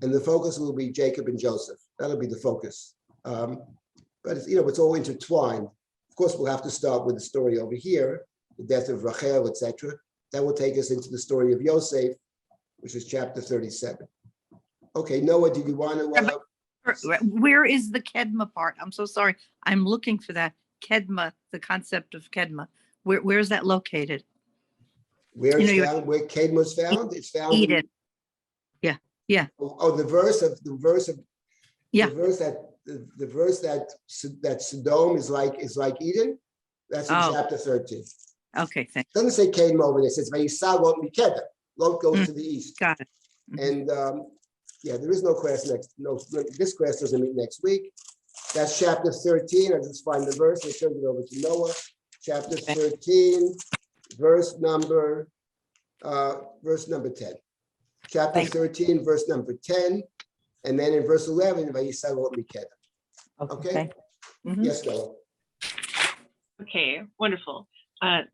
And the focus will be Jacob and Joseph. That'll be the focus. But it's all intertwined. Of course, we'll have to start with the story over here, the death of Rachel, etc. That will take us into the story of Yosef, which is chapter 37. Okay, Noah, did you want to? Where is the Kedma part? I'm so sorry. I'm looking for that. Kedma, the concept of Kedma. Where is that located? Where Kedma is found? It's found Eden. Yeah. Oh, the verse that Sodom is like Eden. That's in chapter 13. Okay, thanks. It doesn't say Kedma over there. It says Vayisa Lot Mikeda. Lot goes to the east. Got it. And Yeah, there is no class this class doesn't meet next week. That's chapter 13. I just find the verse. I turned it over to Noah. Chapter 13, verse number 10. Chapter 13, verse number 10. And then in verse 11, Vayisarot Mikeda. Okay? Mhm. Yes, Noah. Okay, wonderful.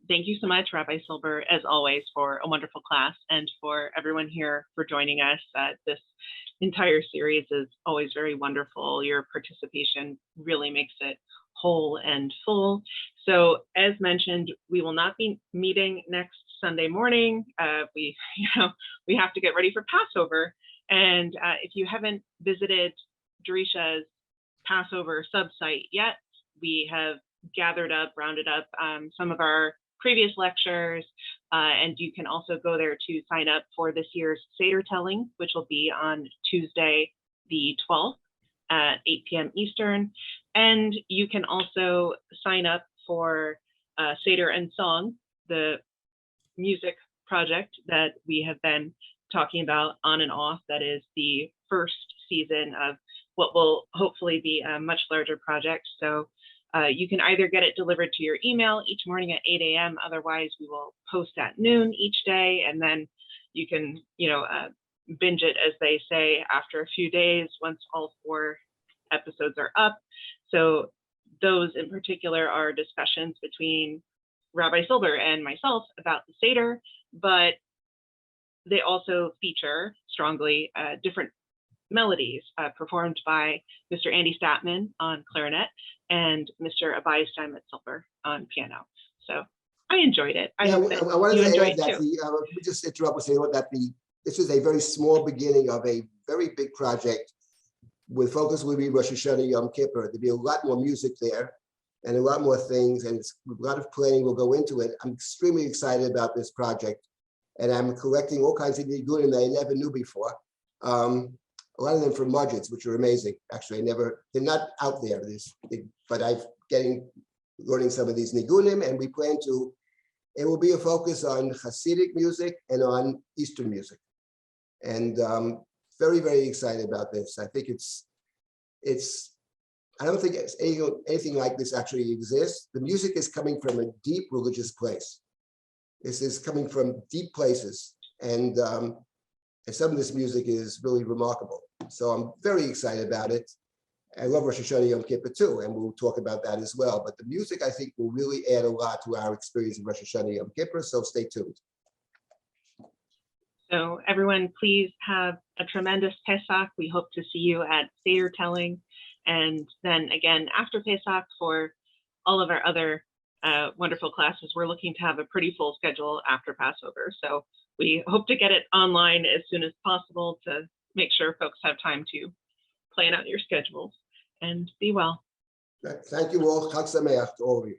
Thank you so much, Rabbi Silber, as always, for a wonderful class, and for everyone here for joining us. This entire series is always very wonderful. Your participation really makes it whole and full. So as mentioned, we will not be meeting next Sunday morning. We have to get ready for Passover. And if you haven't visited Jerisha's Passover subsite yet, we have rounded up some of our previous lectures, and you can also go there to sign up for this year's Seder telling, which will be on Tuesday, the 12th at 8 p.m. Eastern. And you can also sign up for Seder and Song, the music project that we have been talking about on and off. That is the first season of what will hopefully be a much larger project. So you can either get it delivered to your email each morning at 8 a.m. Otherwise, we will post at noon each day, and then you can, binge it, as they say, after a few days once all 4 episodes are up. So those in particular are discussions between Rabbi Silber and myself about the Seder, but they also feature strongly different melodies performed by Mr. Andy Statman on clarinet and Mr. Abai Steinmetz Silber on piano. So I enjoyed it. I hope that you enjoyed it too. Let me just interrupt and say that this is a very small beginning of a very big project. With focus will be Rosh Hashanah Yom Kippur. There'll be a lot more music there and a lot more things, and a lot of planning will go into it. I'm extremely excited about this project, and I'm collecting all kinds of nigunim that I never knew before. A lot of them from Mudgets, which are amazing. Actually, they're not out there, but I'm learning some of these nigunim, and we plan to, it will be a focus on Hasidic music and on Eastern music. And very, very excited about this. I think I don't think anything like this actually exists. The music is coming from a deep religious place. This is coming from deep places. And some of this music is really remarkable. So I'm very excited about it. I love Rosh Hashanah Yom Kippur too, and we'll talk about that as well. But the music, I think, will really add a lot to our experience of Rosh Hashanah Yom Kippur, so stay tuned. So everyone, please have a tremendous Pesach. We hope to see you at Seder telling. And then again, after Pesach, for all of our other wonderful classes, we're looking to have a pretty full schedule after Passover. So we hope to get it online as soon as possible to make sure folks have time to plan out your schedules, and be well. Thank you all. Chag Sameach to all of you.